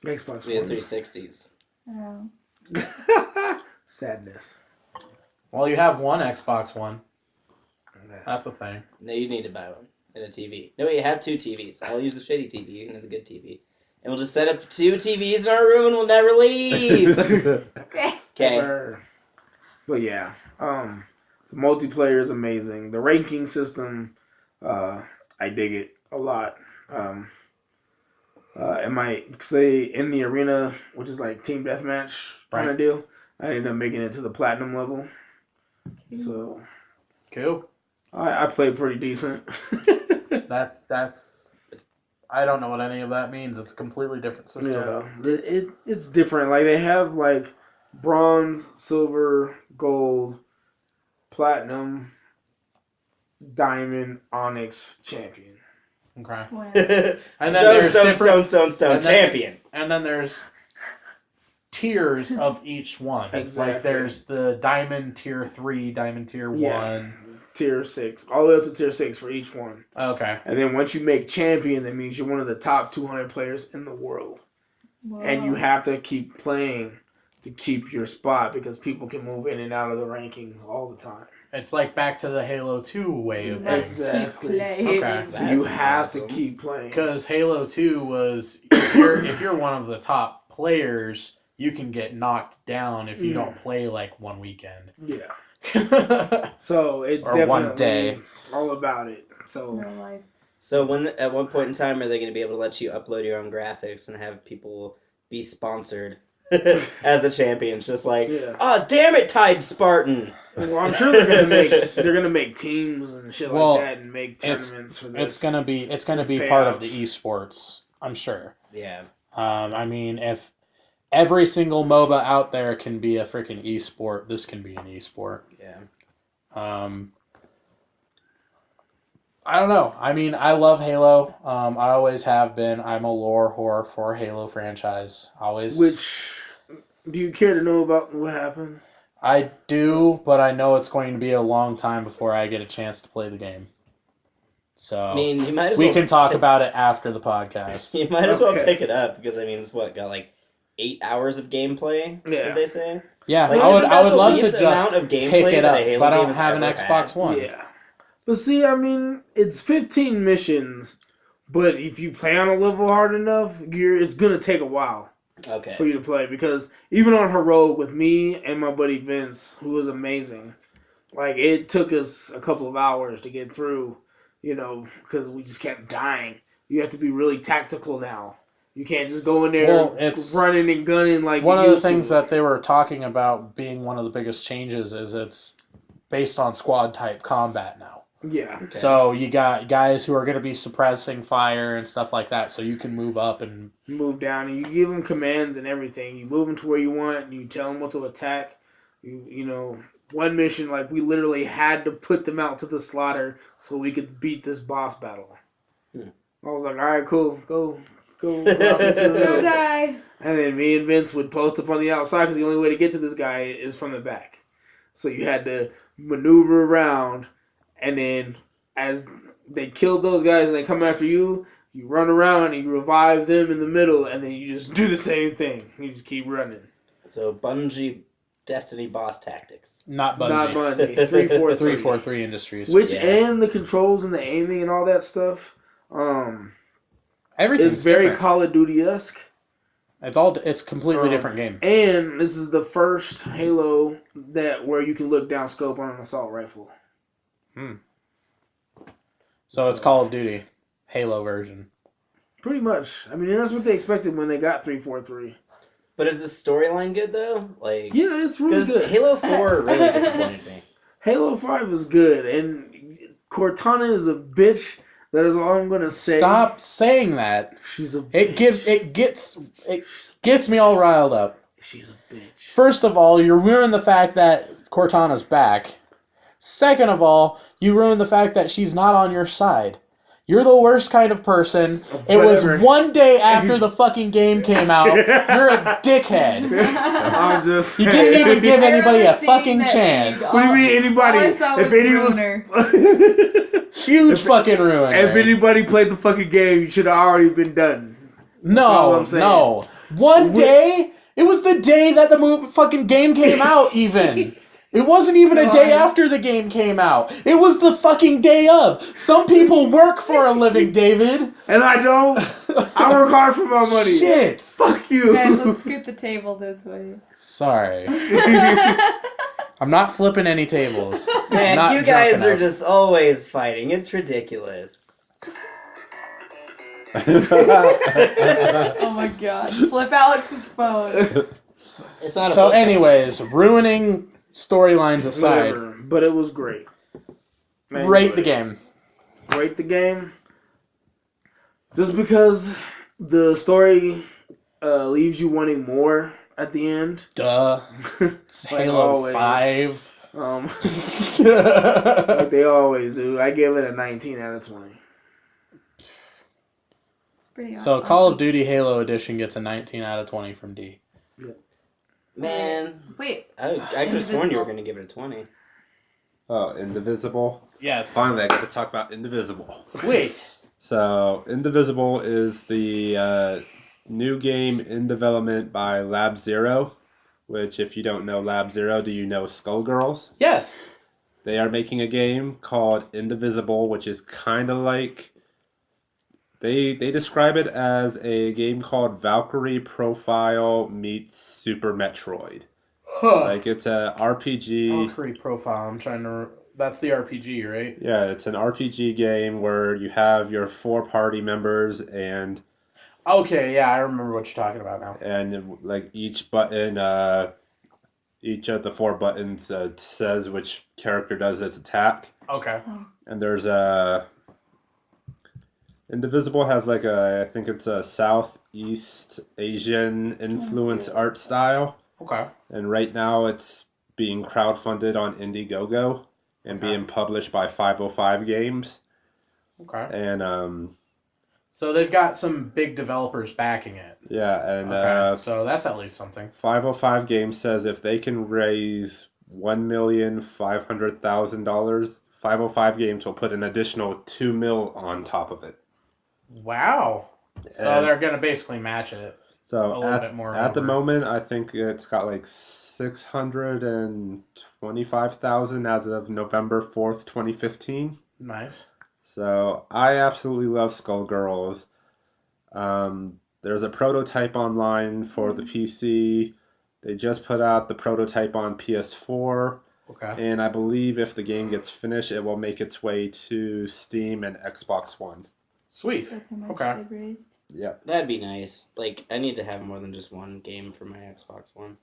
Xbox We had One. 360s. Oh. Sadness. Well, you have one Xbox One. That's a thing. No, you need to buy one and a TV. No, you have 2 TVs. I'll use the shitty TV. You can have the good TV. and we'll just set up 2 TVs in our room and we'll never leave. Okay. Okay. But yeah, the multiplayer is amazing. The ranking system, I dig it a lot. It might say in the arena, which is like team deathmatch kind of deal. I ended up making it to the platinum level. So Cool. I played pretty decent. That's. I don't know what any of that means. It's a completely different system. Yeah, it's different. Like they have like bronze, silver, gold, platinum, diamond, onyx, champion. Okay. Wow. And then there's different, stone, champion. And then there's tiers of each one. Exactly. Like there's the diamond tier 3, diamond tier 1. Tier 6, all the way up to tier 6 for each one. Okay. And then once you make champion, that means you're one of the top 200 players in the world. Whoa. And you have to keep playing to keep your spot because people can move in and out of the rankings all the time. It's like back to the Halo 2 way of Let's things. Exactly. keep playing. Okay. So you That's have awesome. to keep playing. Because Halo 2 was, if you're one of the top players, you can get knocked down if you don't play like one weekend. Yeah. So it's Or definitely one day. all about it. So Real life. So at one point in time, are they going to be able to let you upload your own graphics and have people be sponsored as the champions? Just like, yeah. oh, damn it, Tide Spartan. Well, I'm sure they're gonna make teams and shit Well, like that and make tournaments for this. It's gonna be With part of the payouts. esports, I'm sure. Yeah. I mean, if every single MOBA out there can be a freaking esport, this can be an esport. Yeah. I don't know. I mean, I love Halo. I always have been. I'm a lore whore for Halo franchise. Always. Which, do you care to know about what happens? I do, but I know it's going to be a long time before I get a chance to play the game. So I mean, you might as we well can talk about it after the podcast. You might as well Okay. pick it up because I mean, it's got like 8 hours of gameplay. Yeah. Did they say? Yeah, Like, I would. isn't I that would the love to least just amount of pick gameplay it that up, a Halo but I game don't has have an ever Xbox had? One. Yeah. But see, I mean, it's 15 missions, but if you play on a level hard enough, it's gonna take a while Okay. for you to play because even on Heroic with me and my buddy Vince, who was amazing, like it took us a couple of hours to get through, because we just kept dying. You have to be really tactical now. You can't just go in there Well, it's running and gunning like one you of the used things to. that they were talking about being one of the biggest changes is it's based on squad type combat now. Yeah. Okay. So you got guys who are going to be suppressing fire and stuff like that, so you can move up and Move down and you give them commands and everything. You move them to where you want and you tell them what to attack. One mission, like we literally had to put them out to the slaughter so we could beat this boss battle. I was like, all right, cool, go out into the middle. Go die. And then me and Vince would post up on the outside because the only way to get to this guy is from the back. So you had to maneuver around, and then as they killed those guys and they come after you, you run around and you revive them in the middle, and then you just do the same thing. You just keep running. So Bungie Destiny boss tactics. not Not Bungie. Bungie. 343. 343 Industries. Which, Yeah. and the controls and the aiming and all that stuff, Everything's is very different. Call of Duty-esque. It's a completely different game. And this is the first Halo where you can look down scope on an assault rifle. So it's Call of Duty, Halo version. Pretty much. I mean, that's what they expected when they got 343. But is the storyline good though? Like, Yeah, it's really because good. Halo 4 really disappointed me. Halo 5 is good, and Cortana is a bitch. That is all I'm gonna say. Stop saying that. She's a bitch. It gets me all riled up. She's a bitch. First of all, you ruin the fact that Cortana's back. Second of all, you ruin the fact that she's not on your side. You're the worst kind of person. It was Whatever. one day after the fucking game came out. You're a dickhead. I'm just. You didn't even give anybody a remember seeing fucking that chance. What do you mean anybody? All I saw was If any Bruner. Huge fucking ruin. If anybody played the fucking game, you should have already been done. all I'm saying. No. One day? It was the day that the fucking game came out, even. It wasn't even a day after the game came out. It was the fucking day of. Some people work for a living, David. And I don't. I work hard for my money. Shit. Fuck you. Guys, let's scoot the table this way. Sorry. I'm not flipping any tables. Man, Not you drunk guys are enough. just always fighting. It's ridiculous. Oh my god. Flip Alex's phone. It's not. So, anyways, ruining storylines aside, Whatever. But it was great. Man, rate the game. Rate the game. Just because the story leaves you wanting more at the end. Duh. It's Like Halo always. 5. Like they always do. I give it a 19 out of 20. It's pretty So awesome. Call of Duty Halo Edition gets a 19 out of 20 from D. Man, Wait. I could have sworn you were Indivisible. going to give it a 20. Oh, Indivisible. Yes. Finally, I get to talk about Indivisible. Sweet. So, Indivisible is the new game in development by Lab Zero, which, if you don't know Lab Zero, do you know Skullgirls? Yes. They are making a game called Indivisible, which is kind of like... They describe it as a game called Valkyrie Profile meets Super Metroid. Huh. Like, it's a RPG... Valkyrie Profile. I'm trying to... That's the RPG, right? Yeah, it's an RPG game where you have your 4 party members and Okay, yeah, I remember what you're talking about now. like each button, each of the 4 buttons says which character does its attack. Okay. And there's Indivisible has like I think it's a Southeast Asian influence art style. Okay. And right now it's being crowdfunded on Indiegogo and being published by 505 Games. Okay. And So they've got some big developers backing it. yeah, and Okay. So that's at least something. 505 Games says if they can raise $1,500,000, 505 Games will put an additional $2 million on top of it. Wow. So And- they're going to basically match it. So A little bit more at the over. moment, I think it's got like 625,000 as of November 4th, 2015. Nice. So I absolutely love Skullgirls. There's a prototype online for the PC. They just put out the prototype on PS4. Okay. And I believe if the game gets finished, it will make its way to Steam and Xbox One. Sweet. That's how much Okay. they've raised. Yep. That'd be nice. Like, I need to have more than just one game for my Xbox One.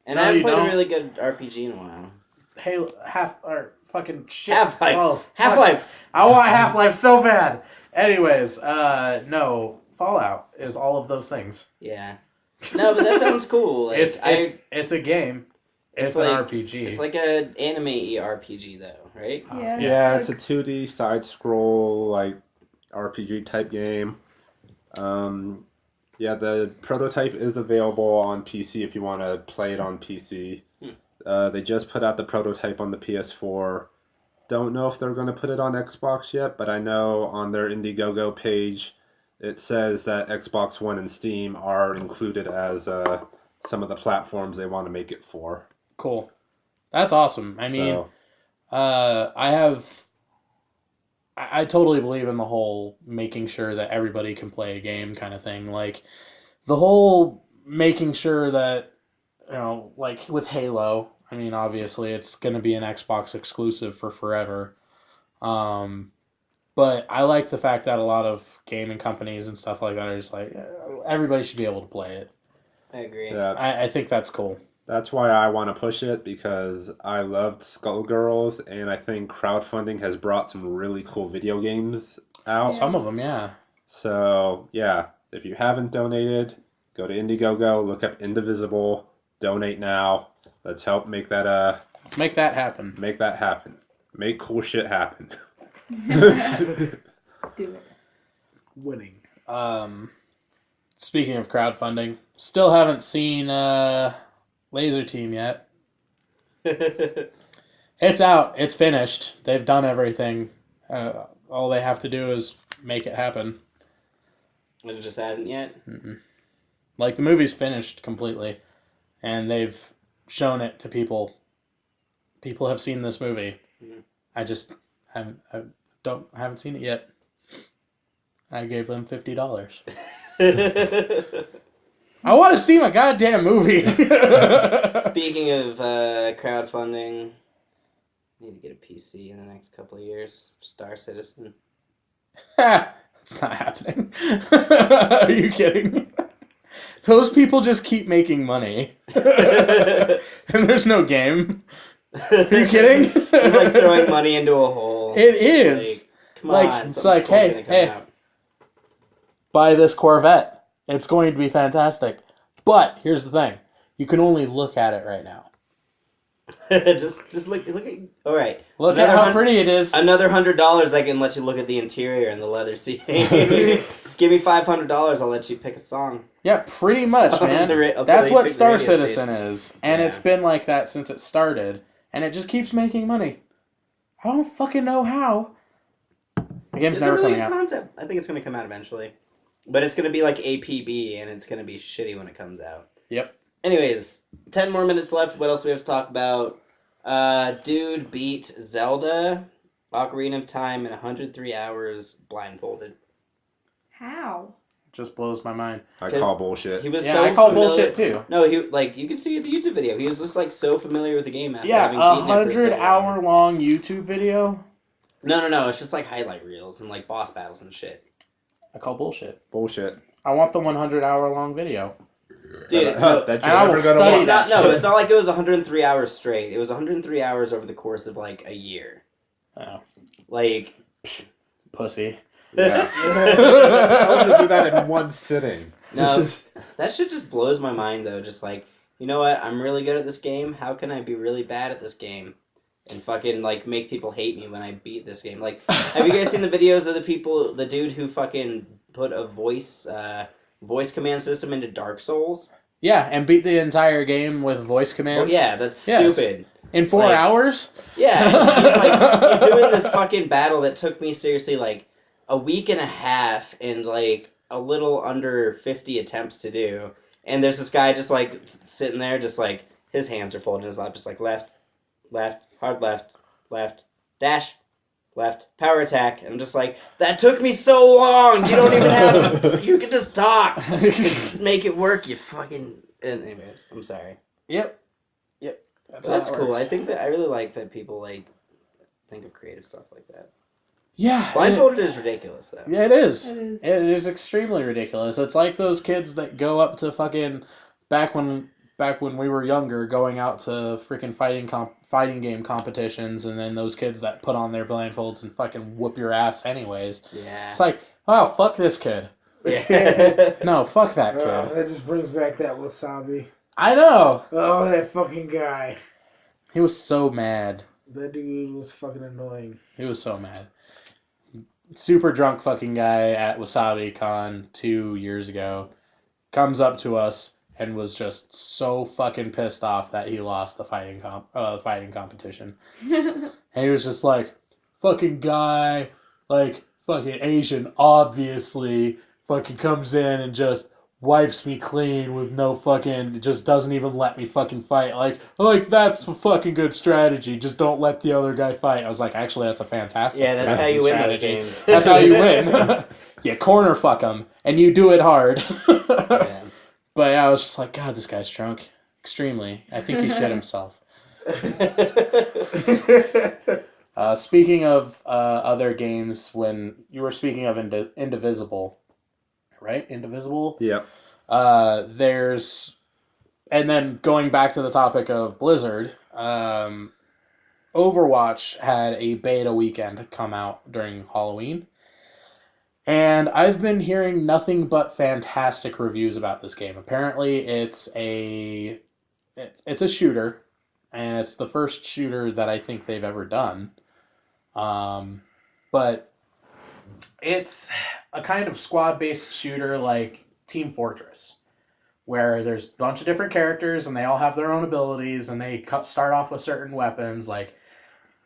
And No, I haven't you played don't. a really good RPG in a while. Halo fucking shit. Half-Life. balls. Half-Life! Fuck. I want Half-Life so bad. Anyways, no, Fallout is all of those things. Yeah. No, but that sounds cool. Like, It's a game. It's an like- RPG. It's like an anime RPG, though, right? Yeah. Yeah, It's it's a 2D side scroll like RPG type game. Yeah, the prototype is available on PC if you want to play it on PC. They just put out the prototype on the PS4. Don't know if they're going to put it on Xbox yet, but I know on their Indiegogo page it says that Xbox One and Steam are included as some of the platforms they want to make it for. Cool. That's awesome. I mean, So, I totally believe in the whole making sure that everybody can play a game kind of thing. Like, the whole making sure that, like with Halo, I mean, obviously it's going to be an Xbox exclusive for forever. But I like the fact that a lot of gaming companies and stuff like that are just like, everybody should be able to play it. I agree. yeah, I think that's cool. that's why I want to push it, because I loved Skullgirls, and I think crowdfunding has brought some really cool video games out. Yeah. Some of them, yeah. So, yeah, if you haven't donated, go to Indiegogo, look up Indivisible, donate now. Let's help make that Let's make that happen. happen. Make cool shit happen. Let's do it. Winning. Speaking of crowdfunding, still haven't seen Laser Team yet. It's out. It's finished. They've done everything. All they have to do is make it happen. But it just hasn't yet. Mm-mm. Like, the movie's finished completely, and they've shown it to people People have seen this movie. Mhm. I just haven't seen it yet. I gave them $50. I want to see my goddamn movie. Speaking of crowdfunding, I need to get a PC in the next couple of years. Star Citizen. It's not happening. Are you kidding? Those people just keep making money. And there's no game. Are you kidding? It's like throwing money into a hole. It is. Come Like, on, it's something like, cool's hey, gonna come hey. out. Buy this Corvette. It's going to be fantastic. But here's the thing. You can only look at it right now. just look at. All right. Look at how pretty it is. Another $100, I can let you look at the interior and the leather seating. Give me $500, I'll let you pick a song. Yeah, pretty much, man. That's what Star Citizen is. And it's been like that since it started. And it just keeps making money. I don't fucking know how. The game's never coming out. Concept. I think it's going to come out eventually. But it's going to be like APB, and it's going to be shitty when it comes out. Yep. Anyways, 10 more minutes left. What else do we have to talk about? Dude beat Zelda Ocarina of Time in 103 hours blindfolded. How? Just blows my mind. I call bullshit. He was I call bullshit too. No, you can see the YouTube video. He was just like so familiar with the game after Yeah, having beaten it for so 100-hour long YouTube video. No. It's just like highlight reels and like boss battles and shit. I call bullshit. Bullshit. I want the 100-hour long video. Dude, that I will study it's that not, shit. it's not like it was 103 hours straight. It was 103 hours over the course of like a year. Oh, Like, pussy. Yeah. Tell him to do that in one sitting. no, that shit just blows my mind though. Just like, you know what? I'm really good at this game. How can I be really bad at this game? And fucking like make people hate me when I beat this game. Like, have you guys seen the videos of the dude who fucking put a voice command system into Dark Souls? Yeah, and beat the entire game with voice commands. Oh, yeah, that's Yes. stupid. In 4 hours? Yeah, he's doing this fucking battle that took me seriously like a week and a half and like a little under 50 attempts to do. And there's this guy just like sitting there, just like his hands are folded in his lap, just like left, hard left, dash, left, power attack. And I'm just like, that took me so long. You don't even have to. You can just talk. Just make it work. You fucking. Anyways, I'm sorry. Yep. That's cool. I think that I really like that people like think of creative stuff like that. Yeah. Blindfolded is ridiculous though. Yeah, it is. It is. It is extremely ridiculous. It's like those kids that go up to fucking back when we were younger, going out to freaking fighting game competitions, and then those kids that put on their blindfolds and fucking whoop your ass anyways. Yeah. It's like, oh, fuck this kid. Yeah. No, fuck that kid. That just brings back that wasabi. I know. Oh, that fucking guy. He was so mad. That dude was fucking annoying. He was so mad. Super drunk fucking guy at Wasabi Con 2 years ago comes up to us and was just so fucking pissed off that he lost the fighting competition. And he was just like, fucking guy, like fucking Asian, obviously, fucking comes in and just wipes me clean with no fucking, just doesn't even let me fucking fight. Like that's a fucking good strategy. Just don't let the other guy fight. I was like, actually, that's a fantastic Yeah, that's how you win those strategy. games. That's how you win. You corner fuck him, and you do it hard. Yeah. But yeah, I was just like, God, this guy's drunk. Extremely. I think he shit himself. Speaking of other games, when you were speaking of Indivisible, right? Indivisible? Yep. There's... And then going back to the topic of Blizzard, Overwatch had a beta weekend come out during Halloween. And I've been hearing nothing but fantastic reviews about this game. Apparently, it's a shooter, and it's the first shooter that I think they've ever done. But it's a kind of squad-based shooter like Team Fortress, where there's a bunch of different characters, and they all have their own abilities, and they start off with certain weapons, like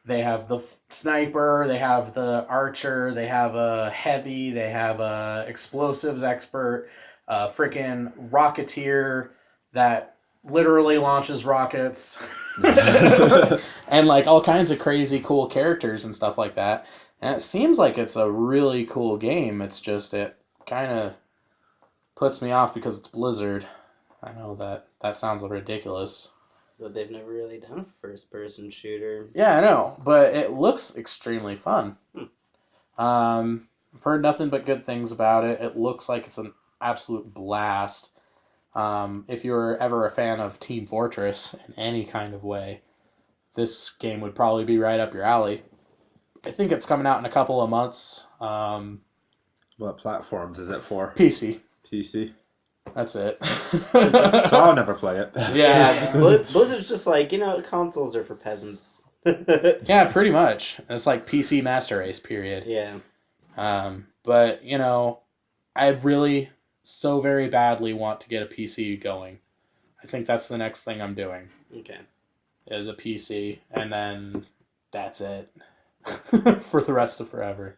they have the sniper, they have the archer, they have a heavy, they have a explosives expert, a freaking rocketeer that literally launches rockets and like all kinds of crazy cool characters and stuff like that. And it seems like it's a really cool game. It's just it kind of puts me off because it's Blizzard. I know that sounds ridiculous. But they've never really done a first-person shooter. Yeah, I know, but it looks extremely fun. I've heard nothing but good things about it. It looks like it's an absolute blast. If you're ever a fan of Team Fortress in any kind of way, this game would probably be right up your alley. I think it's coming out in a couple of months. What platforms is it for? PC. PC. That's it. So I'll never play it. Yeah. Blizzard's just like, consoles are for peasants. Yeah, pretty much. It's like PC Master Race, period. Yeah. But, I really so very badly want to get a PC going. I think that's the next thing I'm doing. Okay. Is a PC, and then that's it. For the rest of forever.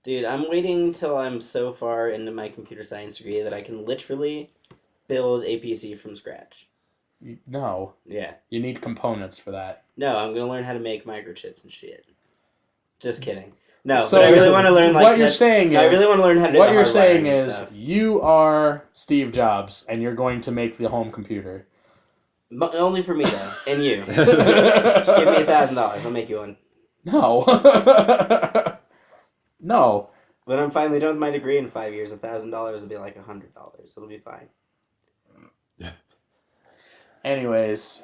Dude, I'm waiting till I'm so far into my computer science degree that I can literally build a PC from scratch. No. Yeah. You need components for that. No, I'm gonna learn how to make microchips and shit. Just kidding. No, So, but I really want to learn what you're saying is, I really want to learn how to do what the you're hardwiring saying and is stuff. you are Steve Jobs and you're going to make the home computer. Only for me though, and you. Give me $1,000. I'll make you one. No. No. When I'm finally done with my degree in 5 years, $1,000 will be like $100. It'll be fine. Anyways,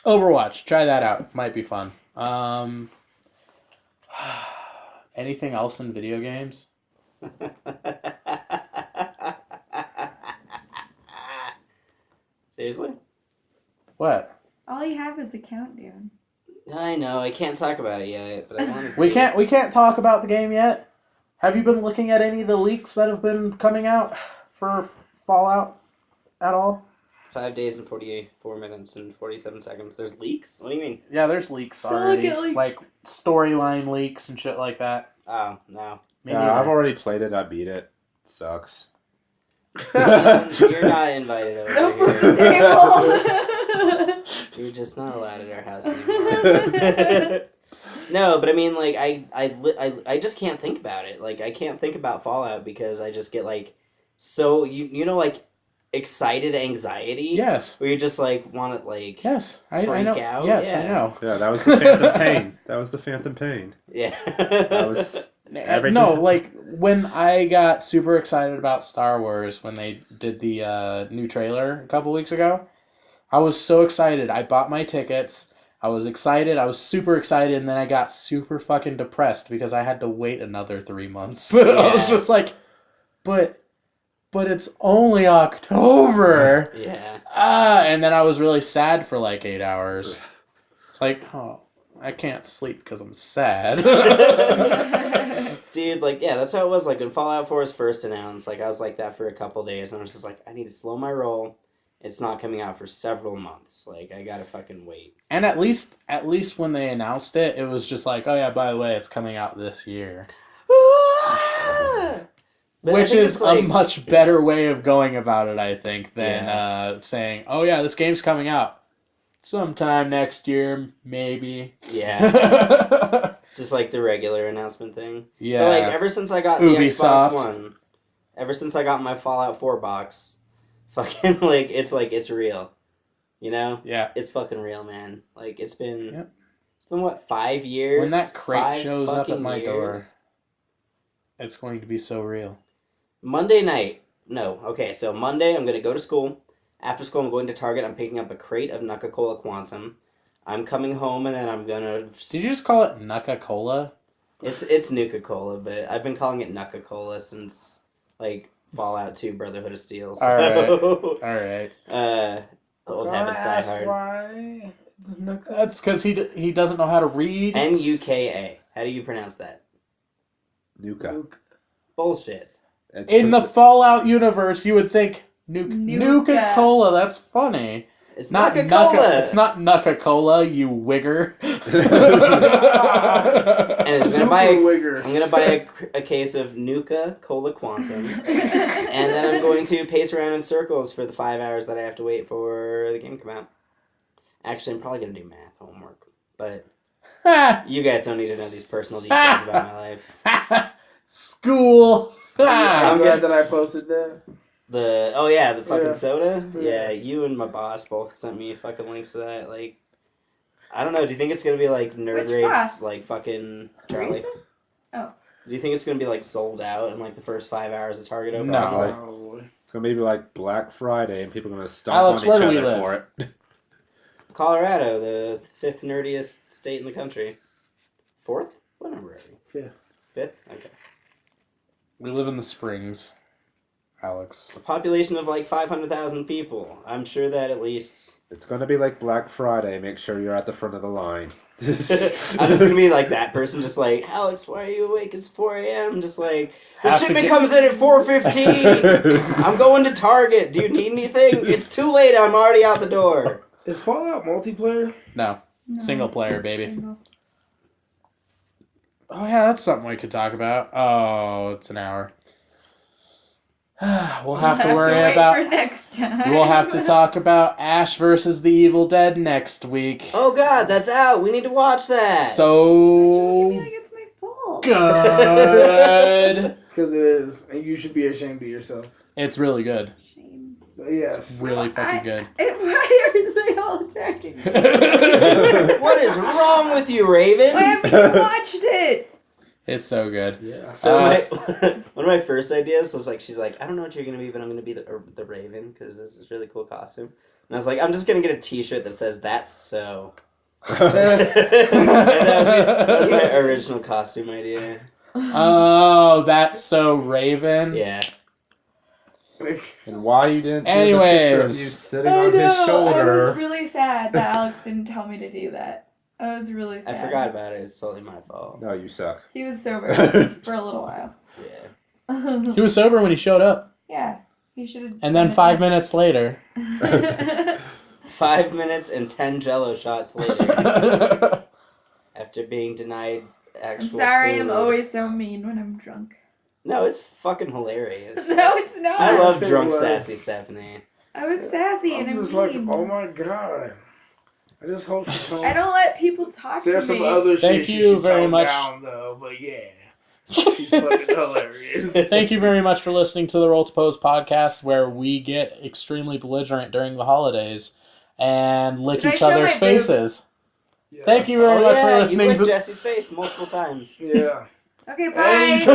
Overwatch, try that out. Might be fun. Anything else in video games? Seriously? What? All you have is a countdown. I know, I can't talk about it yet, but I wanted to. We can't talk about the game yet. Have you been looking at any of the leaks that have been coming out for Fallout at all? 5 days and 44 minutes and 47 seconds. There's leaks? What do you mean? Yeah, there's leaks already. leaks. Like storyline leaks and shit like that. Oh, no. Me Yeah, neither. I've already played it. I beat it. Sucks. You're not invited over No here. food table. You're just not allowed at our house anymore. No, but I mean, like, I just can't think about it. Like, I can't think about Fallout because I just get, like, so, like, excited anxiety? Yes. Where you just, like, want to, like, Yes. I know. freak out? Yes, Yeah. I know. Yeah, that was the Phantom Pain. That was the Phantom Pain. Yeah. That was everything. No, like when I got super excited about Star Wars when they did the new trailer a couple weeks ago, I was so excited. I bought my tickets. I was excited. I was super excited, and then I got super fucking depressed because I had to wait another 3 months. I was Yeah. just like, but it's only October. Yeah. And then I was really sad for like 8 hours. It's like, oh, I can't sleep because I'm sad. Dude, like, yeah, that's how it was. Like, when Fallout 4 was first announced, like, I was like that for a couple days, and I was just like, I need to slow my roll. It's not coming out for several months. Like, I gotta fucking wait. And at least when they announced it, it was just like, oh yeah, by the way, it's coming out this year. But I Which think is it's like, a much better way of going about it, I think, than saying, oh yeah, this game's coming out sometime next year, maybe. yeah, just like the regular announcement thing. Yeah. But, like, ever since I got the Ubisoft. Xbox One, ever since I got my Fallout 4 box, fucking, like, it's real. You know? Yeah. It's fucking real, man. Like, it's been, Yep. it's been, what, 5 years? When that crate 5 shows up at fucking my door, years? it's going to be so real. Monday night. No. Okay, so Monday I'm going to go to school. After school I'm going to Target. I'm picking up a crate of Nuka-Cola Quantum. I'm coming home and then I'm going to... Did you just call it Nuka-Cola? It's Nuka-Cola, but I've been calling it Nuka-Cola since, like, Fallout 2 Brotherhood of Steel. So. Alright. Old habits die hard. Why? It's Nuka. That's because he doesn't know how to read. Nuka. How do you pronounce that? Nuka. Bullshit. It's In the pretty- Fallout universe, you would think Nuka. Nuka-Cola. That's funny. It's Not Nuka-Cola. It's not Nuka-Cola, you wigger. And Super I'm wigger. gonna buy a case of Nuka Cola Quantum, and then I'm going to pace around in circles for the 5 hours that I have to wait for the game to come out. Actually, I'm probably gonna do math homework, but you guys don't need to know these personal details about my life. School. I'm glad that I posted that. The fucking Yeah. soda. Yeah. Yeah, you and my boss both sent me fucking links to that. Like, I don't know. Do you think it's gonna be like Nerd Which Rapes, boss? like fucking Charlie? Teresa? Oh. Do you think it's gonna be like sold out in like the first 5 hours of Target open? No. Probably. It's gonna be like Black Friday, and people are gonna stomp Alex, on where each do we other live? for it. Colorado, the 5th nerdiest state in the country. 4th? What number are we? 5th. 5th? Okay. We live in the Springs, Alex. A population of like 500,000 people. I'm sure that at least... It's gonna be like Black Friday. Make sure you're at the front of the line. I'm just gonna be like that person, just like, Alex, why are you awake? It's 4 a.m. Just like, the Have to shipment get- comes in at 4:15. I'm going to Target. Do you need anything? It's too late. I'm already out the door. Is Fallout multiplayer? No. No, Single player, it's baby. single. Oh yeah, that's something we could talk about. Oh, it's an hour. We'll have to worry wait about. for next time. We'll have to talk about Ash versus the Evil Dead next week. Oh God, that's out. We need to watch that. Why'd you look at me So like it's my fault? good. Because it is. And you should be ashamed of yourself. It's really good. Shame. Yes. Really fucking good. Why are they all attacking me? What is wrong with you, Raven? Why haven't you watched it? It's so good. Yeah. So Uh, one of my first ideas was like, she's like, I don't know what you're gonna be, but I'm gonna be the Raven because this is a really cool costume. And I was like, I'm just gonna get a T-shirt that says "That's so." And that was my original costume idea. Oh, that's so Raven. Yeah. And why you didn't do the Anyways. picture of you sitting I on know. his I was shoulder? really sad that Alex didn't tell me to do that. I was really sad. I forgot about it. It's totally my fault. No, you suck. He was sober for a little while. Yeah. He was sober when he showed up. Yeah, he should have. And then 5 minutes later. 5 minutes and 10 Jello shots later, after being denied actual. I'm sorry, food. I'm always so mean when I'm drunk. No, it's fucking hilarious. No, it's not. I love It drunk was. sassy Stephanie. I was sassy and I'm I'm just like, mean. oh my god. I just hope she tones. I don't let people talk There's to some me. other Thank shit she you should very tone much. down, though, but yeah. She's fucking hilarious. Thank you very much for listening to the Roll2Pose podcast, where we get extremely belligerent during the holidays and lick Did I each show other's my boobs? faces. Yes. Thank you very Oh much for yeah, you listening licked to- Jesse's face multiple times. Yeah. Okay, bye. Hey,